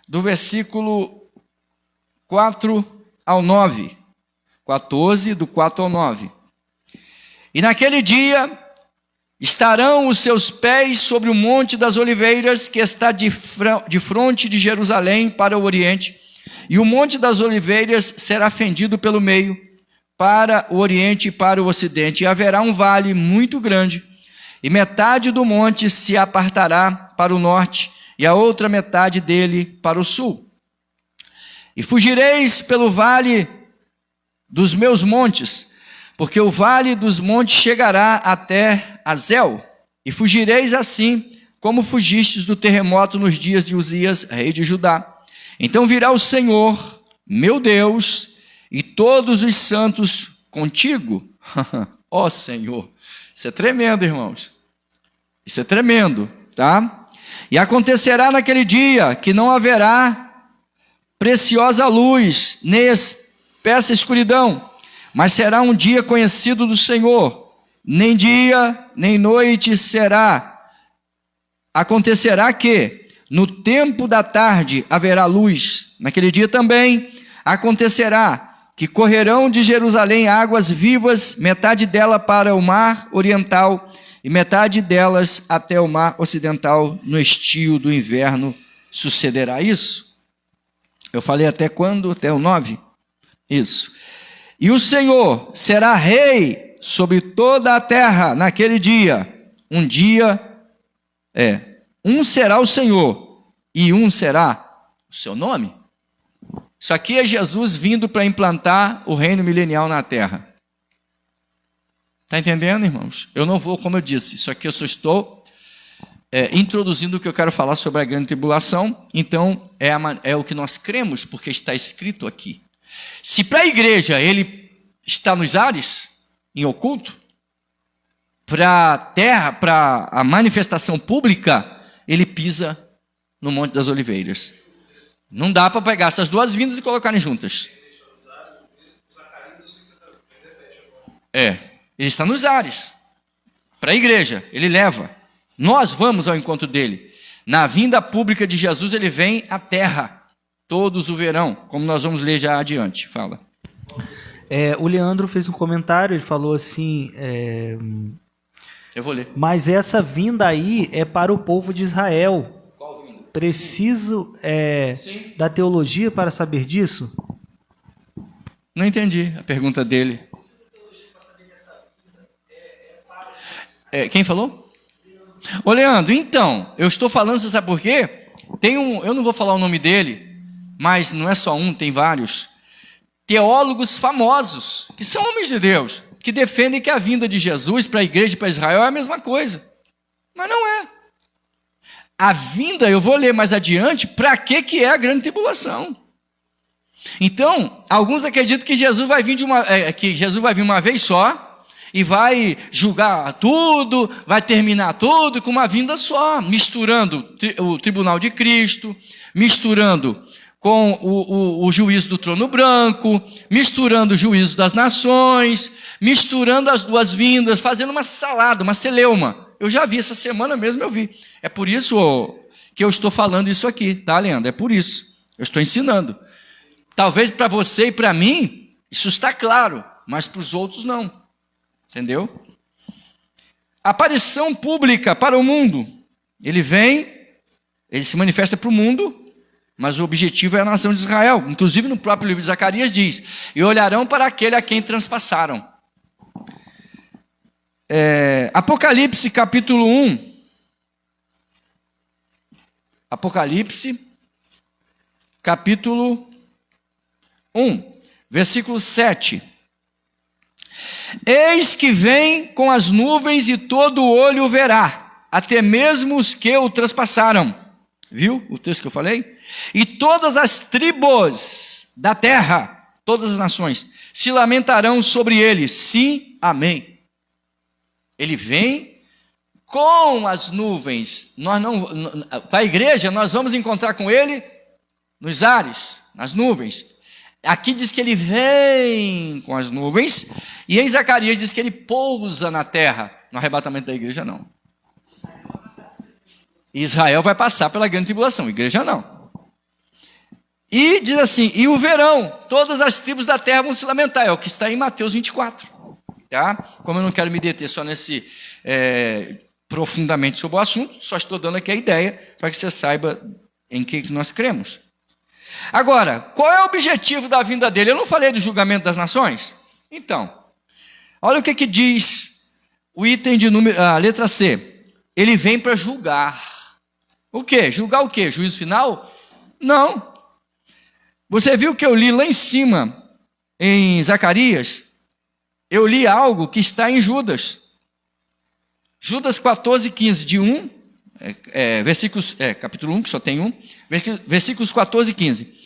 do versículo 4 ao 9. 14, do 4 ao 9. E naquele dia estarão os seus pés sobre o monte das oliveiras, que está de fronte de Jerusalém para o oriente, e o monte das oliveiras será fendido pelo meio, para o oriente e para o ocidente, e haverá um vale muito grande, e metade do monte se apartará para o norte, e a outra metade dele para o sul. E fugireis pelo vale dos meus montes, porque o vale dos montes chegará até Azel, e fugireis assim, como fugistes do terremoto nos dias de Uzias, rei de Judá. Então virá o Senhor, meu Deus, e todos os santos contigo. Ó Senhor, isso é tremendo, irmãos. Isso é tremendo, tá? E acontecerá naquele dia que não haverá preciosa luz, nem espessa escuridão, mas será um dia conhecido do Senhor. Nem dia, nem noite será. Acontecerá que no tempo da tarde haverá luz. Naquele dia também acontecerá que correrão de Jerusalém águas vivas, metade dela para o mar oriental e metade delas até o mar ocidental. No estio do inverno sucederá isso. Eu falei até quando? Até o 9? Isso. E o Senhor será rei sobre toda a terra naquele dia, um dia um será o Senhor e um será o seu nome. Isso aqui é Jesus vindo para implantar o reino milenial na terra. Está entendendo, irmãos? Eu não vou, como eu disse, isso aqui eu só estou introduzindo o que eu quero falar sobre a grande tribulação. Então, é o que nós cremos, porque está escrito aqui. Se para a igreja ele está nos ares, em oculto, para a terra, para a manifestação pública, ele pisa no Monte das Oliveiras. Não dá para pegar essas duas vindas e colocarem juntas. Ele está nos ares. Para a igreja, ele leva. Nós vamos ao encontro dele. Na vinda pública de Jesus, ele vem à terra. Todos o verão, como nós vamos ler já adiante. Fala. O Leandro fez um comentário, ele falou assim... Eu vou ler. Mas essa vinda aí é para o povo de Israel. Qual vinda? Preciso da teologia para saber disso? Não entendi a pergunta dele. Quem falou? Ô Leandro, então, eu estou falando, você sabe por quê? Eu não vou falar o nome dele, mas não é só um, tem vários teólogos famosos, que são homens de Deus, que defendem que a vinda de Jesus para a igreja e para Israel é a mesma coisa. Mas não é. A vinda, eu vou ler mais adiante, para que é a grande tribulação. Então, alguns acreditam que Jesus vai vir uma vez só, e vai julgar tudo, vai terminar tudo com uma vinda só, misturando o tribunal de Cristo, misturando com o juízo do trono branco, misturando o juízo das nações, misturando as duas vindas, fazendo uma salada, uma celeuma. Eu já vi, essa semana mesmo eu vi. É por isso que eu estou falando isso aqui, tá, Leandro? É por isso. Eu estou ensinando. Talvez para você e para mim, isso está claro, mas para os outros não. Entendeu? Aparição pública para o mundo. Ele se manifesta para o mundo, mas o objetivo é a nação de Israel. Inclusive no próprio livro de Zacarias diz: e olharão para aquele a quem transpassaram. Apocalipse capítulo 1. Apocalipse capítulo 1, versículo 7. Eis que vem com as nuvens e todo olho o verá, até mesmo os que o transpassaram. Viu o texto que eu falei? E todas as tribos da terra, todas as nações, se lamentarão sobre ele. Sim, amém. Ele vem com as nuvens. Para a igreja, nós vamos encontrar com ele nos ares, nas nuvens. Aqui diz que ele vem com as nuvens, e em Zacarias diz que ele pousa na terra. No arrebatamento da igreja, não. Israel vai passar pela grande tribulação, a igreja não. E diz assim: e o verão, todas as tribos da terra vão se lamentar. É o que está em Mateus 24. Tá? Como eu não quero me deter só nesse profundamente sobre o assunto, só estou dando aqui a ideia para que você saiba em que nós cremos. Agora, qual é o objetivo da vinda dele? Eu não falei do julgamento das nações? Então, olha o que diz o item a letra C. Ele vem para julgar. O quê? Julgar o quê? Juízo final? Não. Você viu que eu li lá em cima, em Zacarias? Eu li algo que está em Judas. Judas 14, 15, de 1, capítulo 1, que só tem 1, versículos 14 e 15.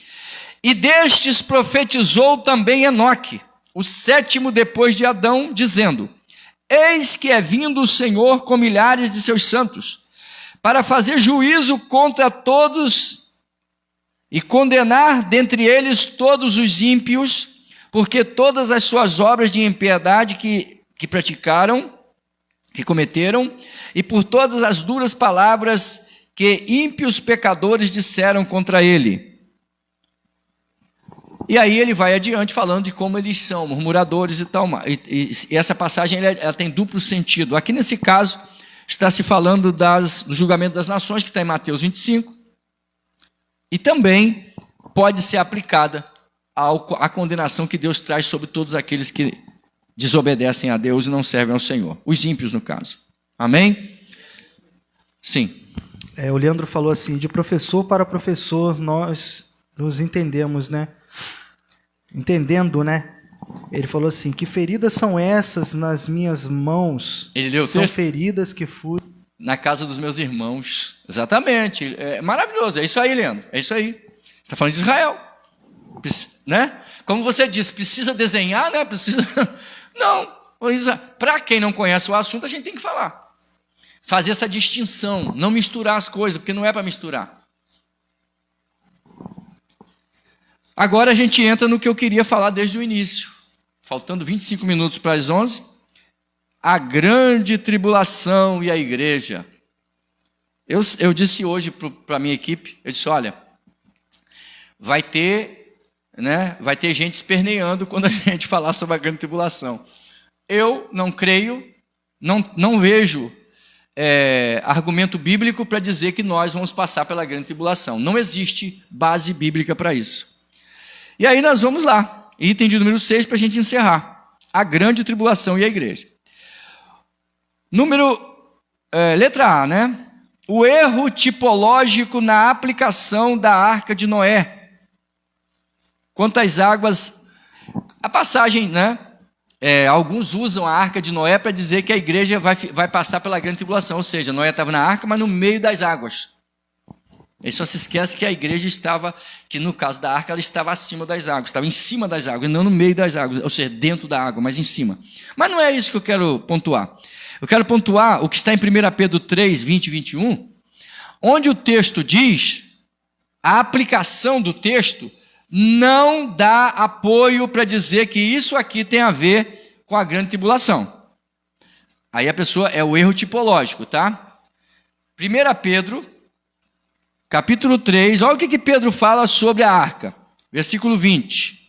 E destes profetizou também Enoque, o sétimo depois de Adão, dizendo: eis que é vindo o Senhor com milhares de seus santos, para fazer juízo contra todos e condenar dentre eles todos os ímpios, porque todas as suas obras de impiedade que praticaram, que cometeram, e por todas as duras palavras que ímpios pecadores disseram contra ele. E aí ele vai adiante falando de como eles são murmuradores e tal. E essa passagem ela tem duplo sentido. Aqui nesse caso está se falando do julgamento das nações, que está em Mateus 25. E também pode ser aplicada à condenação que Deus traz sobre todos aqueles que desobedecem a Deus e não servem ao Senhor. Os ímpios, no caso. Amém? Sim. o Leandro falou assim, de professor para professor nós nos entendemos, né? Entendendo, né? Ele falou assim, que feridas são essas nas minhas mãos? Ele leu o São texto? feridas que fui... Na casa dos meus irmãos. Exatamente. É maravilhoso. É isso aí, Leandro. É isso aí. Você está falando de Israel. Né? Como você disse, precisa desenhar, né? Precisa... Não. Para quem não conhece o assunto, a gente tem que falar. Fazer essa distinção. Não misturar as coisas, porque não é para misturar. Agora a gente entra no que eu queria falar desde o início. Faltando 25 minutos para as 11. A grande tribulação e a igreja. Eu disse hoje para a minha equipe, eu disse, olha, vai ter gente esperneando quando a gente falar sobre a grande tribulação. Eu não creio, não vejo argumento bíblico para dizer que nós vamos passar pela grande tribulação. Não existe base bíblica para isso. E aí nós vamos lá, item de número 6 para a gente encerrar. A grande tribulação e a igreja. Letra A, né? O erro tipológico na aplicação da arca de Noé. Quanto às águas, a passagem, né? Alguns usam a arca de Noé para dizer que a igreja vai passar pela grande tribulação, ou seja, Noé estava na arca, mas no meio das águas. Ele só se esquece que a igreja estava, que no caso da arca, ela estava acima das águas, estava em cima das águas, não no meio das águas, ou seja, dentro da água, mas em cima. Mas não é isso que eu quero pontuar. Eu quero pontuar o que está em 1 Pedro 3, 20 e 21, onde o texto diz, a aplicação do texto não dá apoio para dizer que isso aqui tem a ver com a grande tribulação. Aí a pessoa é o erro tipológico, tá? 1 Pedro, capítulo 3, olha o que Pedro fala sobre a arca. Versículo 20.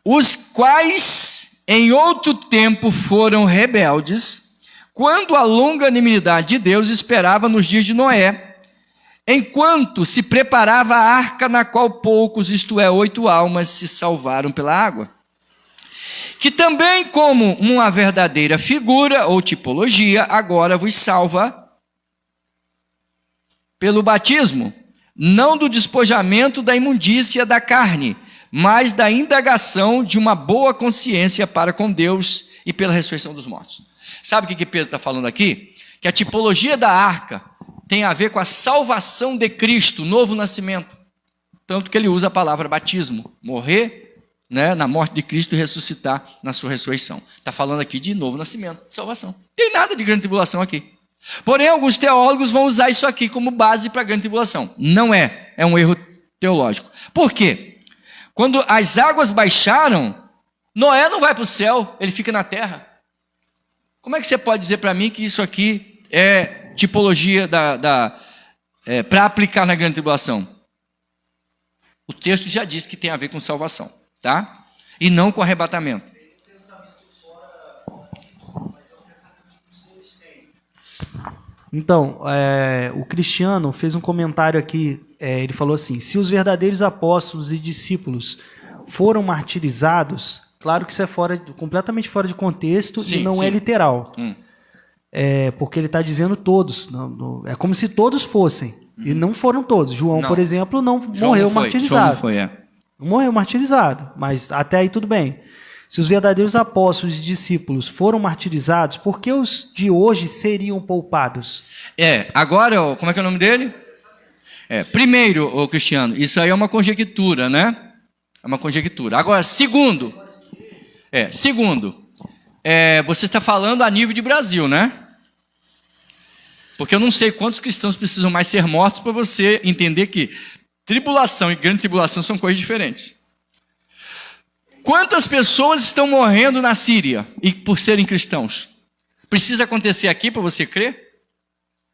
Os quais em outro tempo foram rebeldes, quando a longanimidade de Deus esperava nos dias de Noé, enquanto se preparava a arca na qual poucos, isto é, 8 almas, se salvaram pela água. Que também, como uma verdadeira figura ou tipologia, agora vos salva pelo batismo, não do despojamento da imundícia da carne, mas da indagação de uma boa consciência para com Deus e pela ressurreição dos mortos. Sabe o que Pedro está falando aqui? Que a tipologia da arca tem a ver com a salvação de Cristo, novo nascimento. Tanto que ele usa a palavra batismo, morrer, né, na morte de Cristo e ressuscitar na sua ressurreição. Está falando aqui de novo nascimento, de salvação. Não tem nada de grande tribulação aqui. Porém, alguns teólogos vão usar isso aqui como base para a grande tribulação. Não é um erro teológico. Por quê? Quando as águas baixaram, Noé não vai para o céu, ele fica na terra. Como é que você pode dizer para mim que isso aqui é tipologia para aplicar na grande tribulação? O texto já diz que tem a ver com salvação, tá? E não com arrebatamento. Então, o Cristiano fez um comentário aqui, ele falou assim, se os verdadeiros apóstolos e discípulos foram martirizados, claro que isso é completamente fora de contexto, sim, e não é literal. Porque ele está dizendo todos, é como se todos fossem, e não foram todos. João, por exemplo, não morreu martirizado. Não morreu martirizado, mas até aí tudo bem. Se os verdadeiros apóstolos e discípulos foram martirizados, por que os de hoje seriam poupados? Agora, como é que é o nome dele? Primeiro, Cristiano, isso aí é uma conjectura, né? É uma conjectura. Agora, segundo, você está falando a nível de Brasil, né? Porque eu não sei quantos cristãos precisam mais ser mortos para você entender que tribulação e grande tribulação são coisas diferentes. Quantas pessoas estão morrendo na Síria e por serem cristãos? Precisa acontecer aqui para você crer?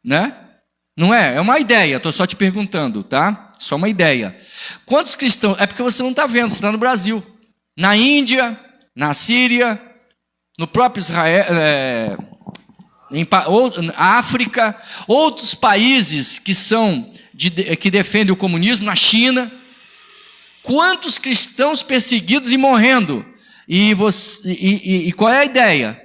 Né? Não é? É uma ideia, estou só te perguntando, tá? Só uma ideia. Quantos cristãos? É porque você não está vendo, você está no Brasil. Na Índia, na Síria, no próprio Israel, na África, outros países que defendem o comunismo, na China. Quantos cristãos perseguidos e morrendo? E qual é a ideia?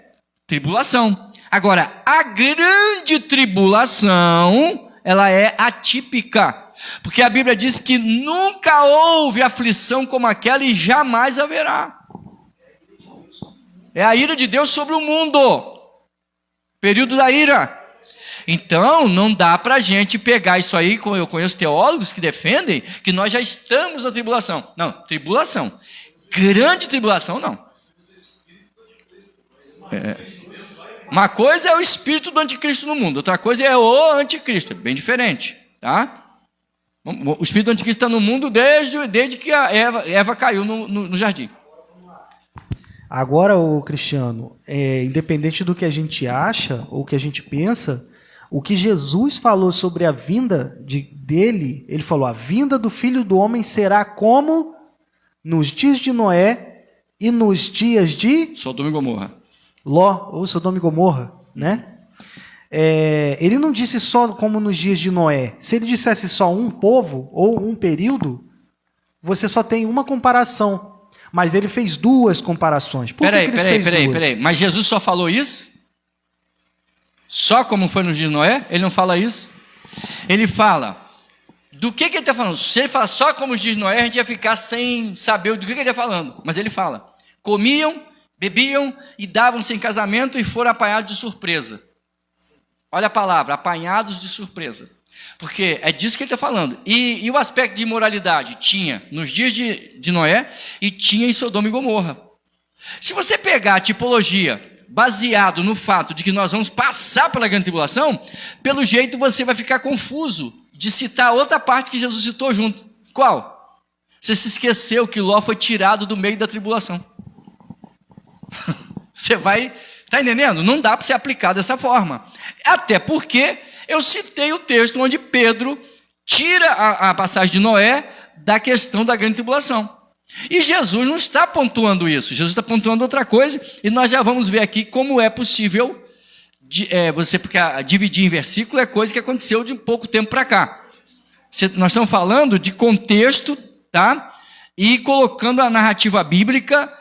Tribulação. Agora, a grande tribulação, ela é atípica. Porque a Bíblia diz que nunca houve aflição como aquela e jamais haverá. É a ira de Deus sobre o mundo. Período da ira. Então, não dá para a gente pegar isso aí, como eu conheço teólogos que defendem, que nós já estamos na tribulação. Não, tribulação. Grande tribulação, não. Uma coisa é o espírito do anticristo no mundo, outra coisa é o anticristo, é bem diferente, tá? O espírito do anticristo está no mundo desde que a Eva caiu no jardim. Agora, o Cristiano, independente do que a gente acha ou que a gente pensa, o que Jesus falou sobre a vinda dele, ele falou, a vinda do Filho do Homem será como nos dias de Noé e nos dias de Sodoma e Gomorra. Ló, ou Sodoma e Gomorra, né? Ele não disse só como nos dias de Noé. Se ele dissesse só um povo ou um período, você só tem uma comparação. Mas ele fez duas comparações. Por que ele fez duas? Peraí. Mas Jesus só falou isso? Só como foi nos dias de Noé? Ele não fala isso? Ele fala... Do que ele está falando? Se ele fala só como os dias de Noé, a gente ia ficar sem saber do que ele está falando. Mas ele fala, comiam, bebiam e davam-se em casamento e foram apanhados de surpresa. Olha a palavra, apanhados de surpresa. Porque é disso que ele está falando. E o aspecto de imoralidade tinha nos dias de Noé e tinha em Sodoma e Gomorra. Se você pegar a tipologia baseado no fato de que nós vamos passar pela grande tribulação, pelo jeito você vai ficar confuso de citar outra parte que Jesus citou junto. Qual? Você se esqueceu que Ló foi tirado do meio da tribulação. Você vai... Está entendendo? Não dá para ser aplicado dessa forma. Até porque eu citei o texto onde Pedro tira a passagem de Noé da questão da grande tribulação. E Jesus não está pontuando isso. Jesus está pontuando outra coisa e nós já vamos ver aqui como é possível... porque dividir em versículo é coisa que aconteceu de um pouco tempo para cá. Nós estamos falando de contexto, tá? E colocando a narrativa bíblica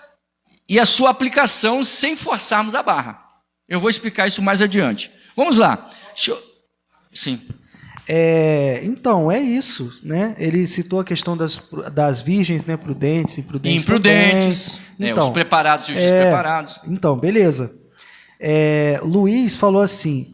e a sua aplicação sem forçarmos a barra. Eu vou explicar isso mais adiante. Vamos lá. Sim. Então, é isso, né? Ele citou a questão das virgens, né? Prudentes e imprudentes. Imprudentes, então, os preparados e os despreparados. Então, beleza. Luiz falou assim,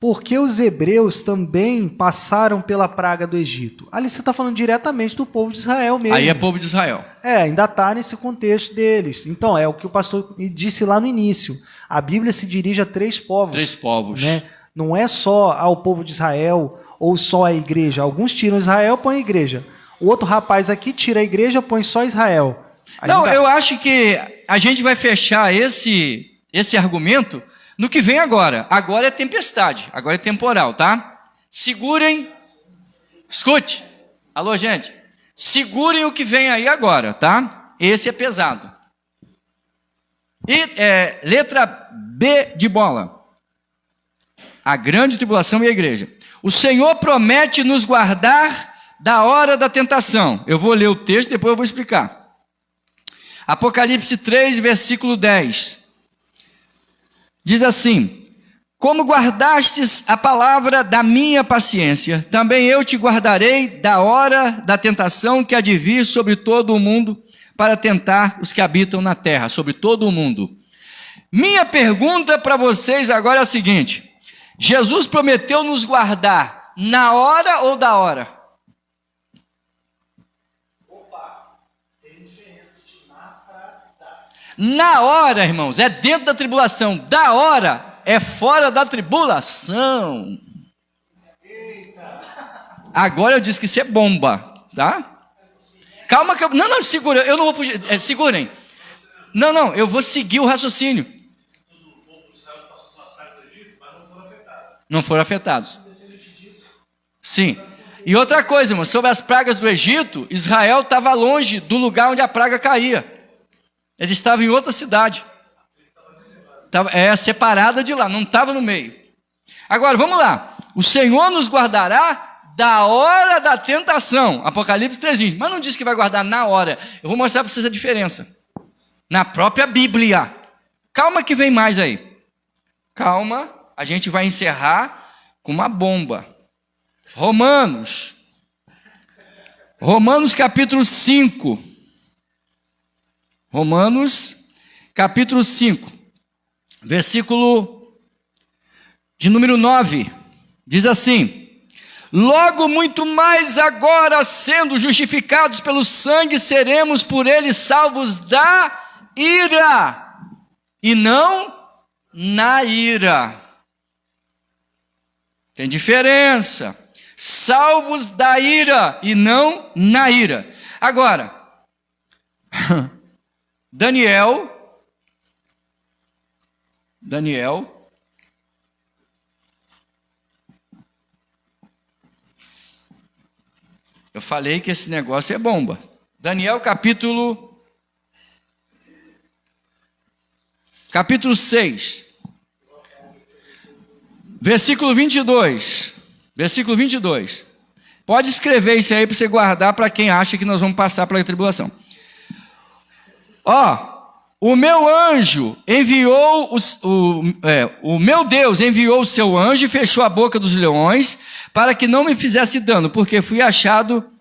porque os hebreus também passaram pela praga do Egito. Ali você está falando diretamente do povo de Israel mesmo. Aí é povo de Israel. Ainda está nesse contexto deles. Então, é o que o pastor disse lá no início. A Bíblia se dirige a três povos. Três povos. Né? Não é só ao povo de Israel ou só a igreja. Alguns tiram Israel e põem a igreja. O outro rapaz aqui tira a igreja e põe só Israel. Eu acho que a gente vai fechar esse argumento no que vem agora. Agora é tempestade, agora é temporal, tá? Segurem, escute. Alô, gente. Segurem o que vem aí agora, tá? Esse é pesado. E letra B de bola. A grande tribulação e a igreja. O Senhor promete nos guardar da hora da tentação. Eu vou ler o texto, depois eu vou explicar. Apocalipse 3, versículo 10. Diz assim, como guardastes a palavra da minha paciência, também eu te guardarei da hora da tentação que há de vir sobre todo o mundo, para tentar os que habitam na terra, sobre todo o mundo. Minha pergunta para vocês agora é a seguinte, Jesus prometeu nos guardar na hora ou da hora? Na hora, irmãos, é dentro da tribulação. Da hora é fora da tribulação. Agora eu disse que isso é bomba, tá? Calma que eu... Não, segura, eu não vou fugir. Segurem. Não, eu vou seguir o raciocínio. Não foram afetados. Sim. E outra coisa, irmão, sobre as pragas do Egito, Israel estava longe do lugar onde a praga caía. Ele estava em outra cidade. Separada de lá, não estava no meio. Agora, vamos lá. O Senhor nos guardará da hora da tentação. Apocalipse 3:20. Mas não diz que vai guardar na hora. Eu vou mostrar para vocês a diferença. Na própria Bíblia. Calma que vem mais aí. calma, a gente vai encerrar com uma bomba. Romanos capítulo 5. Romanos capítulo 5, versículo de número 9, diz assim: logo muito mais agora, sendo justificados pelo sangue, seremos por ele salvos da ira, e não na ira. Tem diferença. Salvos da ira e não na ira. Agora, Daniel, eu falei que esse negócio é bomba. Daniel capítulo 6, versículo 22. Versículo 22. Pode escrever isso aí para você guardar para quem acha que nós vamos passar pela tribulação. O meu anjo enviou, o meu Deus enviou o seu anjo e fechou a boca dos leões para que não me fizesse dano, porque foi achado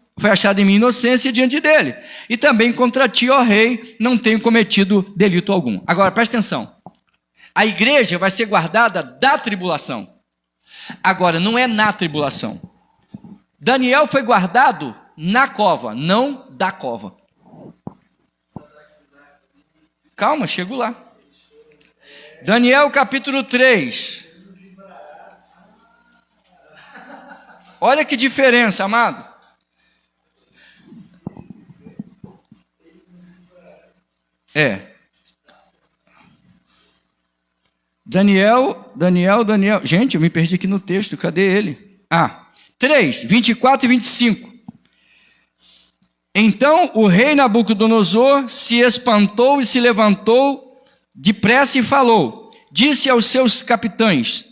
em minha inocência diante dele. E também contra ti, ó rei, não tenho cometido delito algum. Agora, presta atenção. A igreja vai ser guardada da tribulação. Agora, não é na tribulação. Daniel foi guardado na cova, não da cova. Calma, chego lá. Daniel capítulo 3. Olha que diferença, amado. Daniel. Gente, eu me perdi aqui no texto, cadê ele? 3, 24 e 25. Então o rei Nabucodonosor se espantou e se levantou depressa e falou. Disse aos seus capitães: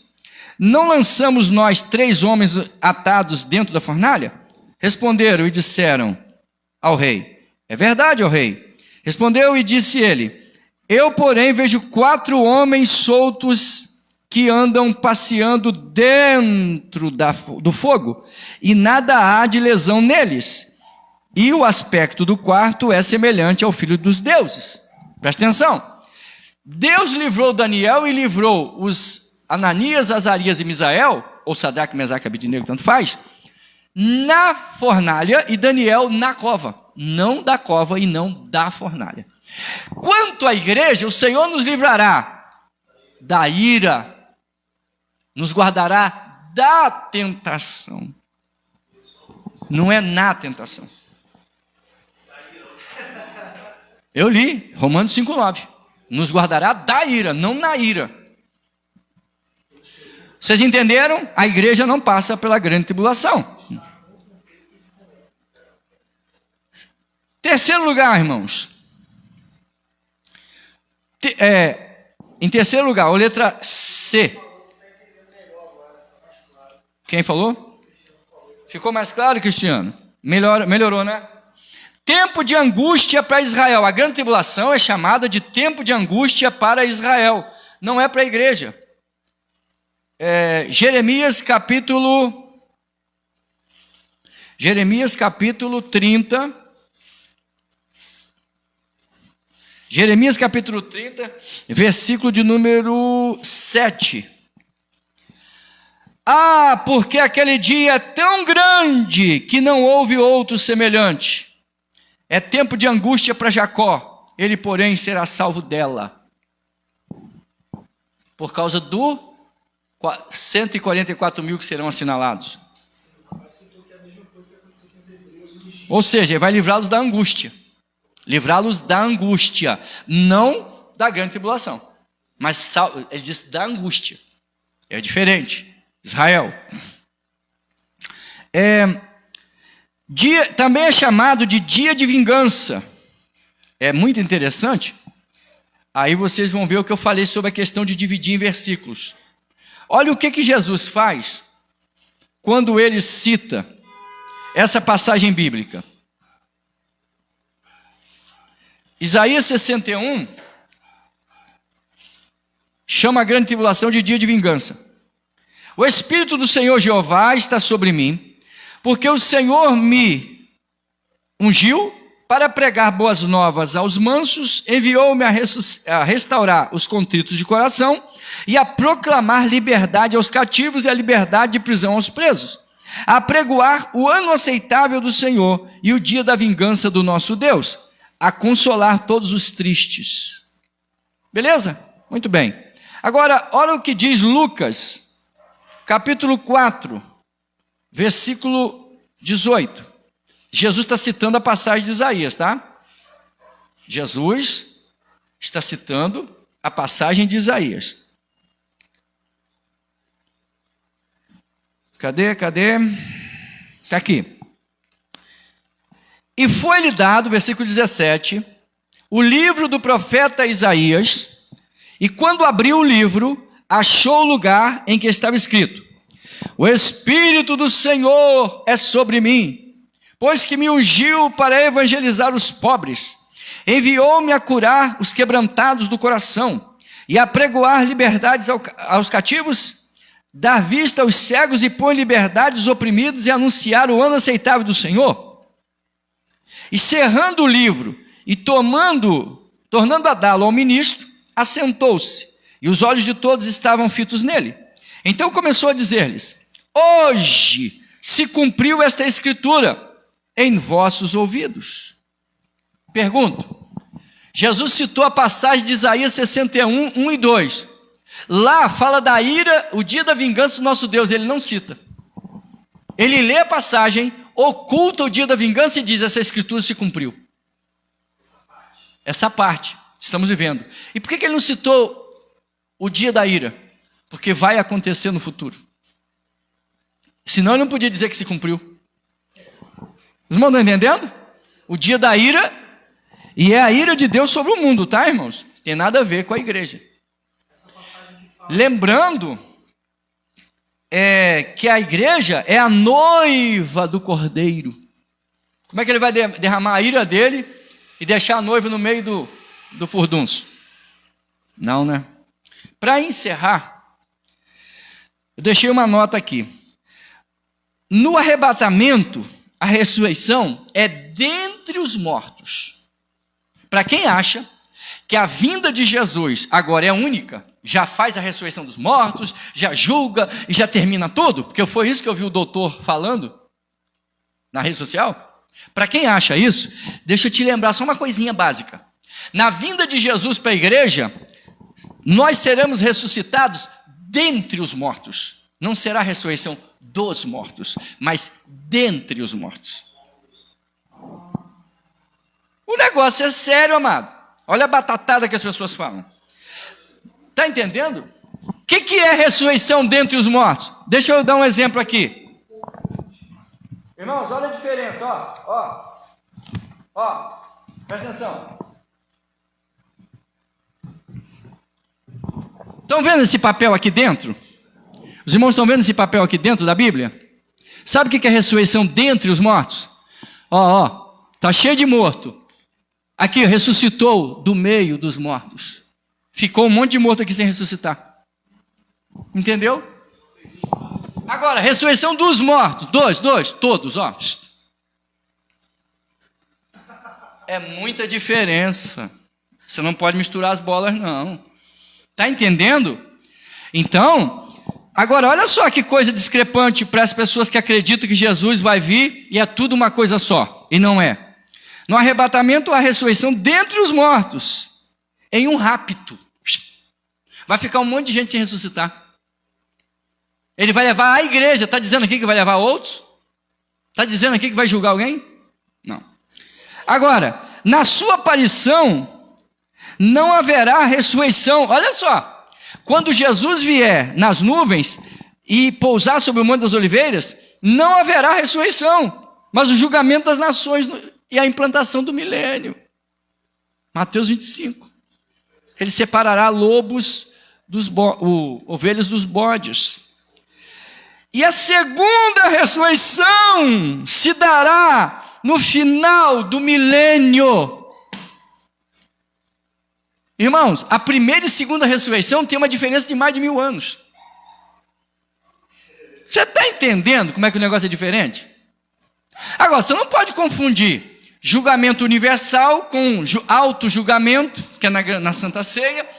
não lançamos nós 3 homens atados dentro da fornalha? Responderam e disseram ao rei: é verdade, ó rei. Respondeu e disse ele: eu, porém, vejo 4 homens soltos que andam passeando dentro do fogo, e nada há de lesão neles. E o aspecto do quarto é semelhante ao filho dos deuses. Presta atenção. Deus livrou Daniel e livrou os Ananias, Azarias e Misael, ou Sadraque, Mesaque e Abednego, tanto faz, na fornalha, e Daniel na cova. Não da cova e não da fornalha. Quanto à igreja, o Senhor nos livrará da ira, nos guardará da tentação. Não é na tentação. Eu li, Romanos 5,9. Nos guardará da ira, não na ira. Vocês entenderam? A igreja não passa pela grande tribulação. Terceiro lugar, irmãos. Em terceiro lugar, a letra C. Quem falou? Ficou mais claro, Cristiano? Melhorou, né? Tempo de angústia para Israel. A grande tribulação é chamada de tempo de angústia para Israel. Não é para a igreja. Jeremias capítulo 30. Jeremias capítulo 30, versículo de número 7. Porque aquele dia é tão grande que não houve outro semelhante. É tempo de angústia para Jacó, ele, porém, será salvo dela. Por causa do 144 mil que serão assinalados. Ou seja, ele vai livrá-los da angústia. Livrá-los da angústia, não da grande tribulação. Mas ele diz da angústia. É diferente. Israel. Também é chamado de dia de vingança. É muito interessante. Aí vocês vão ver o que eu falei sobre a questão de dividir em versículos. Olha o que Jesus faz quando ele cita essa passagem bíblica. Isaías 61 chama a grande tribulação de dia de vingança. O Espírito do Senhor Jeová está sobre mim, porque o Senhor me ungiu para pregar boas novas aos mansos, enviou-me a restaurar os contritos de coração e a proclamar liberdade aos cativos e a liberdade de prisão aos presos, a apregoar o ano aceitável do Senhor e o dia da vingança do nosso Deus, a consolar todos os tristes. Beleza? Muito bem. Agora, olha o que diz Lucas, capítulo 4, versículo 18. Jesus está citando a passagem de Isaías, tá? Jesus está citando a passagem de Isaías. Cadê? Está aqui. E foi-lhe dado, versículo 17, o livro do profeta Isaías, e quando abriu o livro, achou o lugar em que estava escrito: o Espírito do Senhor é sobre mim, pois que me ungiu para evangelizar os pobres, enviou-me a curar os quebrantados do coração, e a pregoar liberdades aos cativos, dar vista aos cegos e pôr em liberdade os oprimidos, e anunciar o ano aceitável do Senhor. E cerrando o livro, e tornando a dá-lo ao ministro, assentou-se, e os olhos de todos estavam fitos nele. Então começou a dizer-lhes: hoje se cumpriu esta escritura em vossos ouvidos. Pergunto, Jesus citou a passagem de Isaías 61, 1 e 2. Lá fala da ira, o dia da vingança do nosso Deus, ele não cita. Ele lê a passagem, oculta o dia da vingança e diz: essa escritura se cumpriu. Essa parte estamos vivendo. E por que ele não citou o dia da ira? Porque vai acontecer no futuro. Senão ele não podia dizer que se cumpriu. Os irmãos estão entendendo? O dia da ira, e é a ira de Deus sobre o mundo, tá, irmãos? Tem nada a ver com a igreja. Lembrando que a igreja é a noiva do Cordeiro. Como é que ele vai derramar a ira dele e deixar a noiva no meio do furdunço? Não, né? Para encerrar, eu deixei uma nota aqui. No arrebatamento, a ressurreição é dentre os mortos. Para quem acha que a vinda de Jesus agora é única, já faz a ressurreição dos mortos, já julga e já termina tudo, porque foi isso que eu vi o doutor falando na rede social. Para quem acha isso, deixa eu te lembrar só uma coisinha básica. Na vinda de Jesus para a igreja, nós seremos ressuscitados dentre os mortos. Não será a ressurreição dos mortos, mas dentre os mortos. O negócio é sério, amado. Olha a batatada que as pessoas falam. Está entendendo? O que é ressurreição dentre os mortos? Deixa eu dar um exemplo aqui. Irmãos, olha a diferença, ó. Presta atenção. Estão vendo esse papel aqui dentro? Os irmãos estão vendo esse papel aqui dentro da Bíblia? Sabe o que é ressurreição dentre os mortos? Está cheio de morto. Aqui, ressuscitou do meio dos mortos. Ficou um monte de morto aqui sem ressuscitar. Entendeu? Agora, ressurreição dos mortos. Todos, ó. É muita diferença. Você não pode misturar as bolas, não. Está entendendo? Então, agora olha só que coisa discrepante para as pessoas que acreditam que Jesus vai vir e é tudo uma coisa só. E não é. No arrebatamento, a ressurreição dentre os mortos, em um rapto. Vai ficar um monte de gente sem ressuscitar. Ele vai levar a igreja. Está dizendo aqui que vai levar outros? Está dizendo aqui que vai julgar alguém? Não. Agora, na sua aparição, não haverá ressurreição. Olha só. Quando Jesus vier nas nuvens e pousar sobre o Monte das Oliveiras, não haverá ressurreição, mas o julgamento das nações e a implantação do milênio. Mateus 25. Ele separará lobos ovelhas dos bodes. E a segunda ressurreição se dará no final do milênio. Irmãos, a primeira e segunda ressurreição tem uma diferença de mais de 1000 anos. Você está entendendo como é que o negócio é diferente? Agora, você não pode confundir julgamento universal com auto-julgamento, que é na Santa Ceia,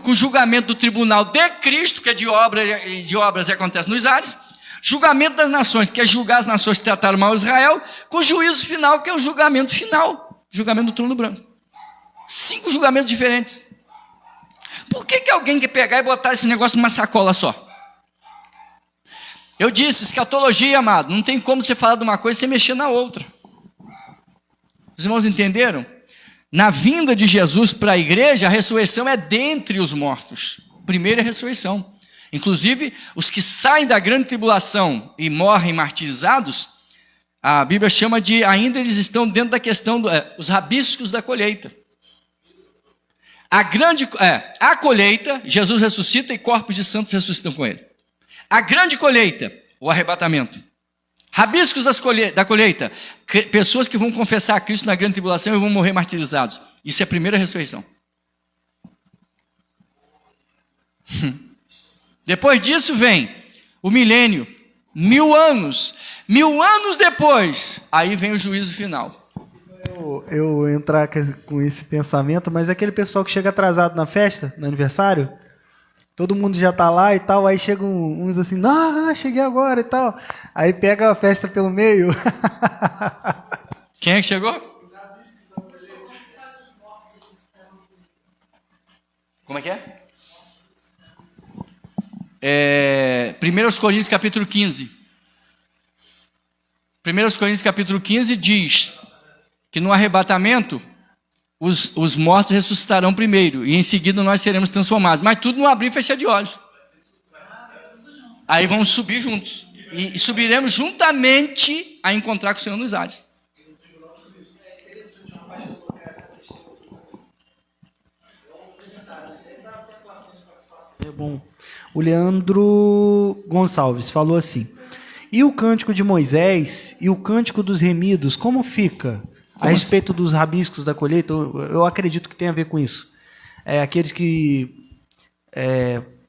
com julgamento do tribunal de Cristo, que é de obras e acontece nos ares, julgamento das nações, que é julgar as nações que trataram mal Israel, com o juízo final, que é o julgamento final, julgamento do trono branco. 5 julgamentos diferentes. Por que alguém quer pegar e botar esse negócio numa sacola só? Eu disse, escatologia, amado, não tem como você falar de uma coisa sem mexer na outra. Os irmãos entenderam? Na vinda de Jesus para a igreja, a ressurreição é dentre os mortos. Primeira ressurreição. Inclusive, os que saem da grande tribulação e morrem martirizados, a Bíblia chama de, ainda eles estão dentro da questão dos rabiscos da colheita. A colheita, Jesus ressuscita e corpos de santos ressuscitam com ele. A grande colheita, o arrebatamento. Rabiscos da colheita, pessoas que vão confessar a Cristo na grande tribulação e vão morrer martirizados. Isso é a primeira ressurreição. Depois disso vem o milênio, 1000 anos. 1000 anos depois, aí vem o juízo final. Eu entrar com esse pensamento, mas é aquele pessoal que chega atrasado na festa, no aniversário, todo mundo já tá lá e tal, aí chegam uns assim, cheguei agora e tal, aí pega a festa pelo meio. Quem é que chegou? Como é que é? 1 Coríntios capítulo 15. 1 Coríntios capítulo 15 diz que no arrebatamento os mortos ressuscitarão primeiro e em seguida nós seremos transformados, mas tudo no abrir e fechar de olhos. Aí vamos subir juntos e subiremos juntamente a encontrar com o Senhor nos ares. É bom. O Leandro Gonçalves falou assim: e o cântico de Moisés e o cântico dos remidos, como fica? A respeito dos rabiscos da colheita, eu acredito que tem a ver com isso. Aqueles que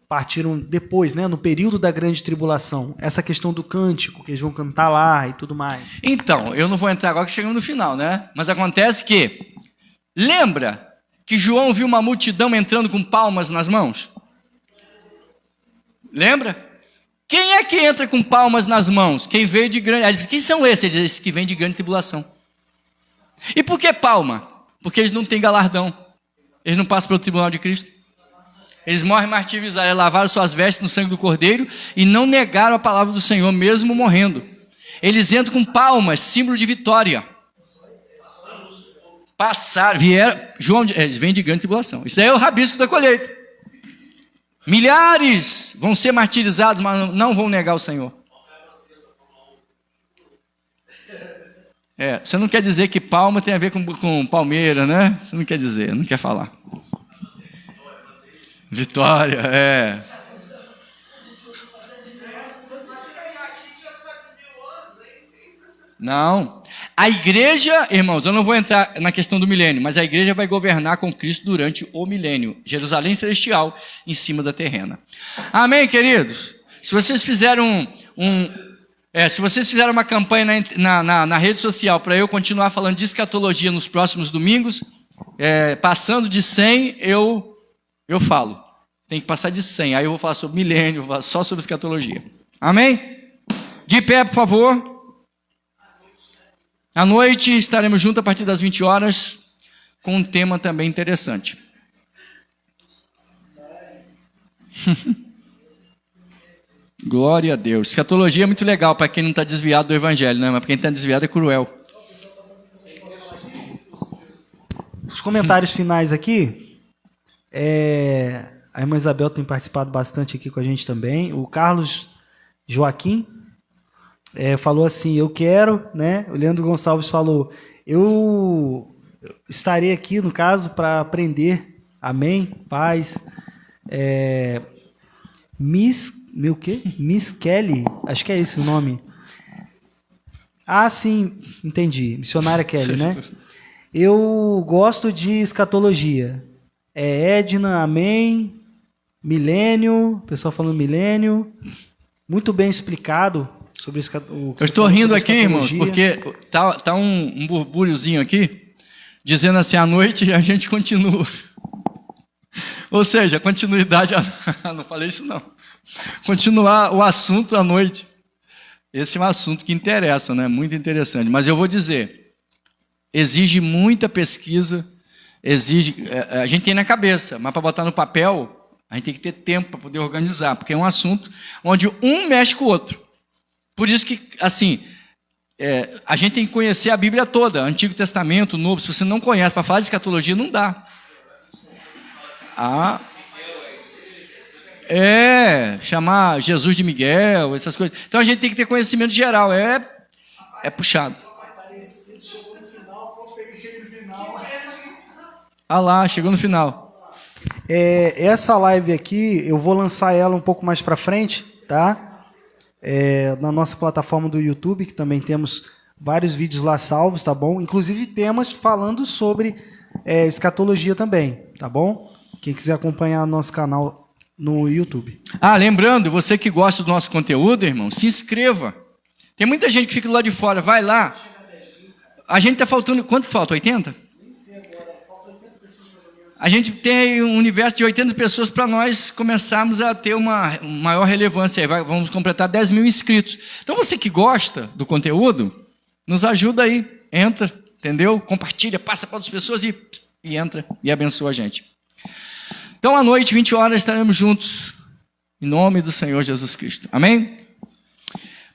partiram depois, né, no período da grande tribulação. Essa questão do cântico, que eles vão cantar lá e tudo mais. Então, eu não vou entrar agora que chegamos no final, né? Mas acontece que, lembra que João viu uma multidão entrando com palmas nas mãos? Lembra? Quem é que entra com palmas nas mãos? Quem veio de grande... Quem são esses? Esses que vêm de grande tribulação. E por que palma? Porque eles não têm galardão. Eles não passam pelo tribunal de Cristo. Eles morrem martirizados, lavaram suas vestes no sangue do Cordeiro e não negaram a palavra do Senhor, mesmo morrendo. Eles entram com palmas, símbolo de vitória. Passaram, vieram, eles vêm de grande tribulação. Isso aí é o rabisco da colheita. Milhares vão ser martirizados, mas não vão negar o Senhor. Você não quer dizer que palma tem a ver com palmeira, né? Você não quer dizer, não quer falar. Vitória, Não. A igreja, irmãos, eu não vou entrar na questão do milênio, mas a igreja vai governar com Cristo durante o milênio. Jerusalém celestial em cima da terrena. Amém, queridos? Se vocês fizeram se vocês fizeram uma campanha na rede social para eu continuar falando de escatologia nos próximos domingos, passando de 100, eu falo. Tem que passar de 100. Aí eu vou falar sobre milênio, vou falar só sobre escatologia. Amém? De pé, por favor. À noite estaremos juntos a partir das 20 horas com um tema também interessante. Glória a Deus. Escatologia é muito legal para quem não está desviado do evangelho, né? Mas para quem está desviado é cruel. Os comentários finais aqui. A irmã Isabel tem participado bastante aqui com a gente também. O Carlos Joaquim falou assim, eu quero, né? O Leandro Gonçalves falou, eu estarei aqui, no caso, para aprender. Amém? Paz. Miss Kelly, acho que é esse o nome. Ah, sim, entendi. Missionária Kelly, né? Eu gosto de escatologia. Edna, amém. Milênio, pessoal falando milênio. Muito bem explicado sobre o que eu estou rindo aqui, irmãos, porque tá um borbulhozinho aqui, dizendo assim, à noite a gente continua. Ou seja, continuidade, não falei isso não. Continuar o assunto à noite. Esse é um assunto que interessa, né? Muito interessante. Mas eu vou dizer, exige muita pesquisa, a gente tem na cabeça, mas para botar no papel, a gente tem que ter tempo para poder organizar, porque é um assunto onde um mexe com o outro. Por isso que, assim, a gente tem que conhecer a Bíblia toda, Antigo Testamento, Novo. Se você não conhece, para falar de escatologia, não dá. Chamar Jesus de Miguel, essas coisas. Então a gente tem que ter conhecimento geral, é puxado. Ah lá, chegou no final. Essa live aqui, eu vou lançar ela um pouco mais para frente, tá? Na nossa plataforma do YouTube, que também temos vários vídeos lá salvos, tá bom? Inclusive temas falando sobre escatologia também, tá bom? Quem quiser acompanhar o nosso canal no YouTube. Lembrando, você que gosta do nosso conteúdo, irmão, se inscreva. Tem muita gente que fica lá de fora, vai lá. A gente está faltando, quanto que falta? 80? A gente tem um universo de 80 pessoas para nós começarmos a ter uma maior relevância. Vamos completar 10 mil inscritos. Então, você que gosta do conteúdo, nos ajuda aí. Entra, entendeu? Compartilha, passa para outras pessoas e entra e abençoa a gente. Então, à noite, 20 horas, estaremos juntos. Em nome do Senhor Jesus Cristo. Amém?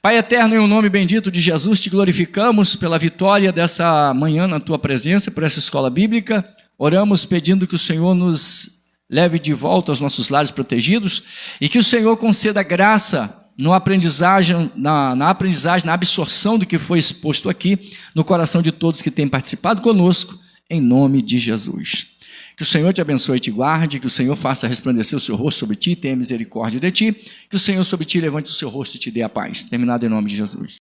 Pai eterno, em um nome bendito de Jesus, te glorificamos pela vitória dessa manhã na tua presença, por essa escola bíblica. Oramos pedindo que o Senhor nos leve de volta aos nossos lares protegidos e que o Senhor conceda graça na aprendizagem, na absorção do que foi exposto aqui, no coração de todos que têm participado conosco, em nome de Jesus. Que o Senhor te abençoe e te guarde, que o Senhor faça resplandecer o seu rosto sobre ti e tenha misericórdia de ti, que o Senhor sobre ti levante o seu rosto e te dê a paz. Terminado em nome de Jesus.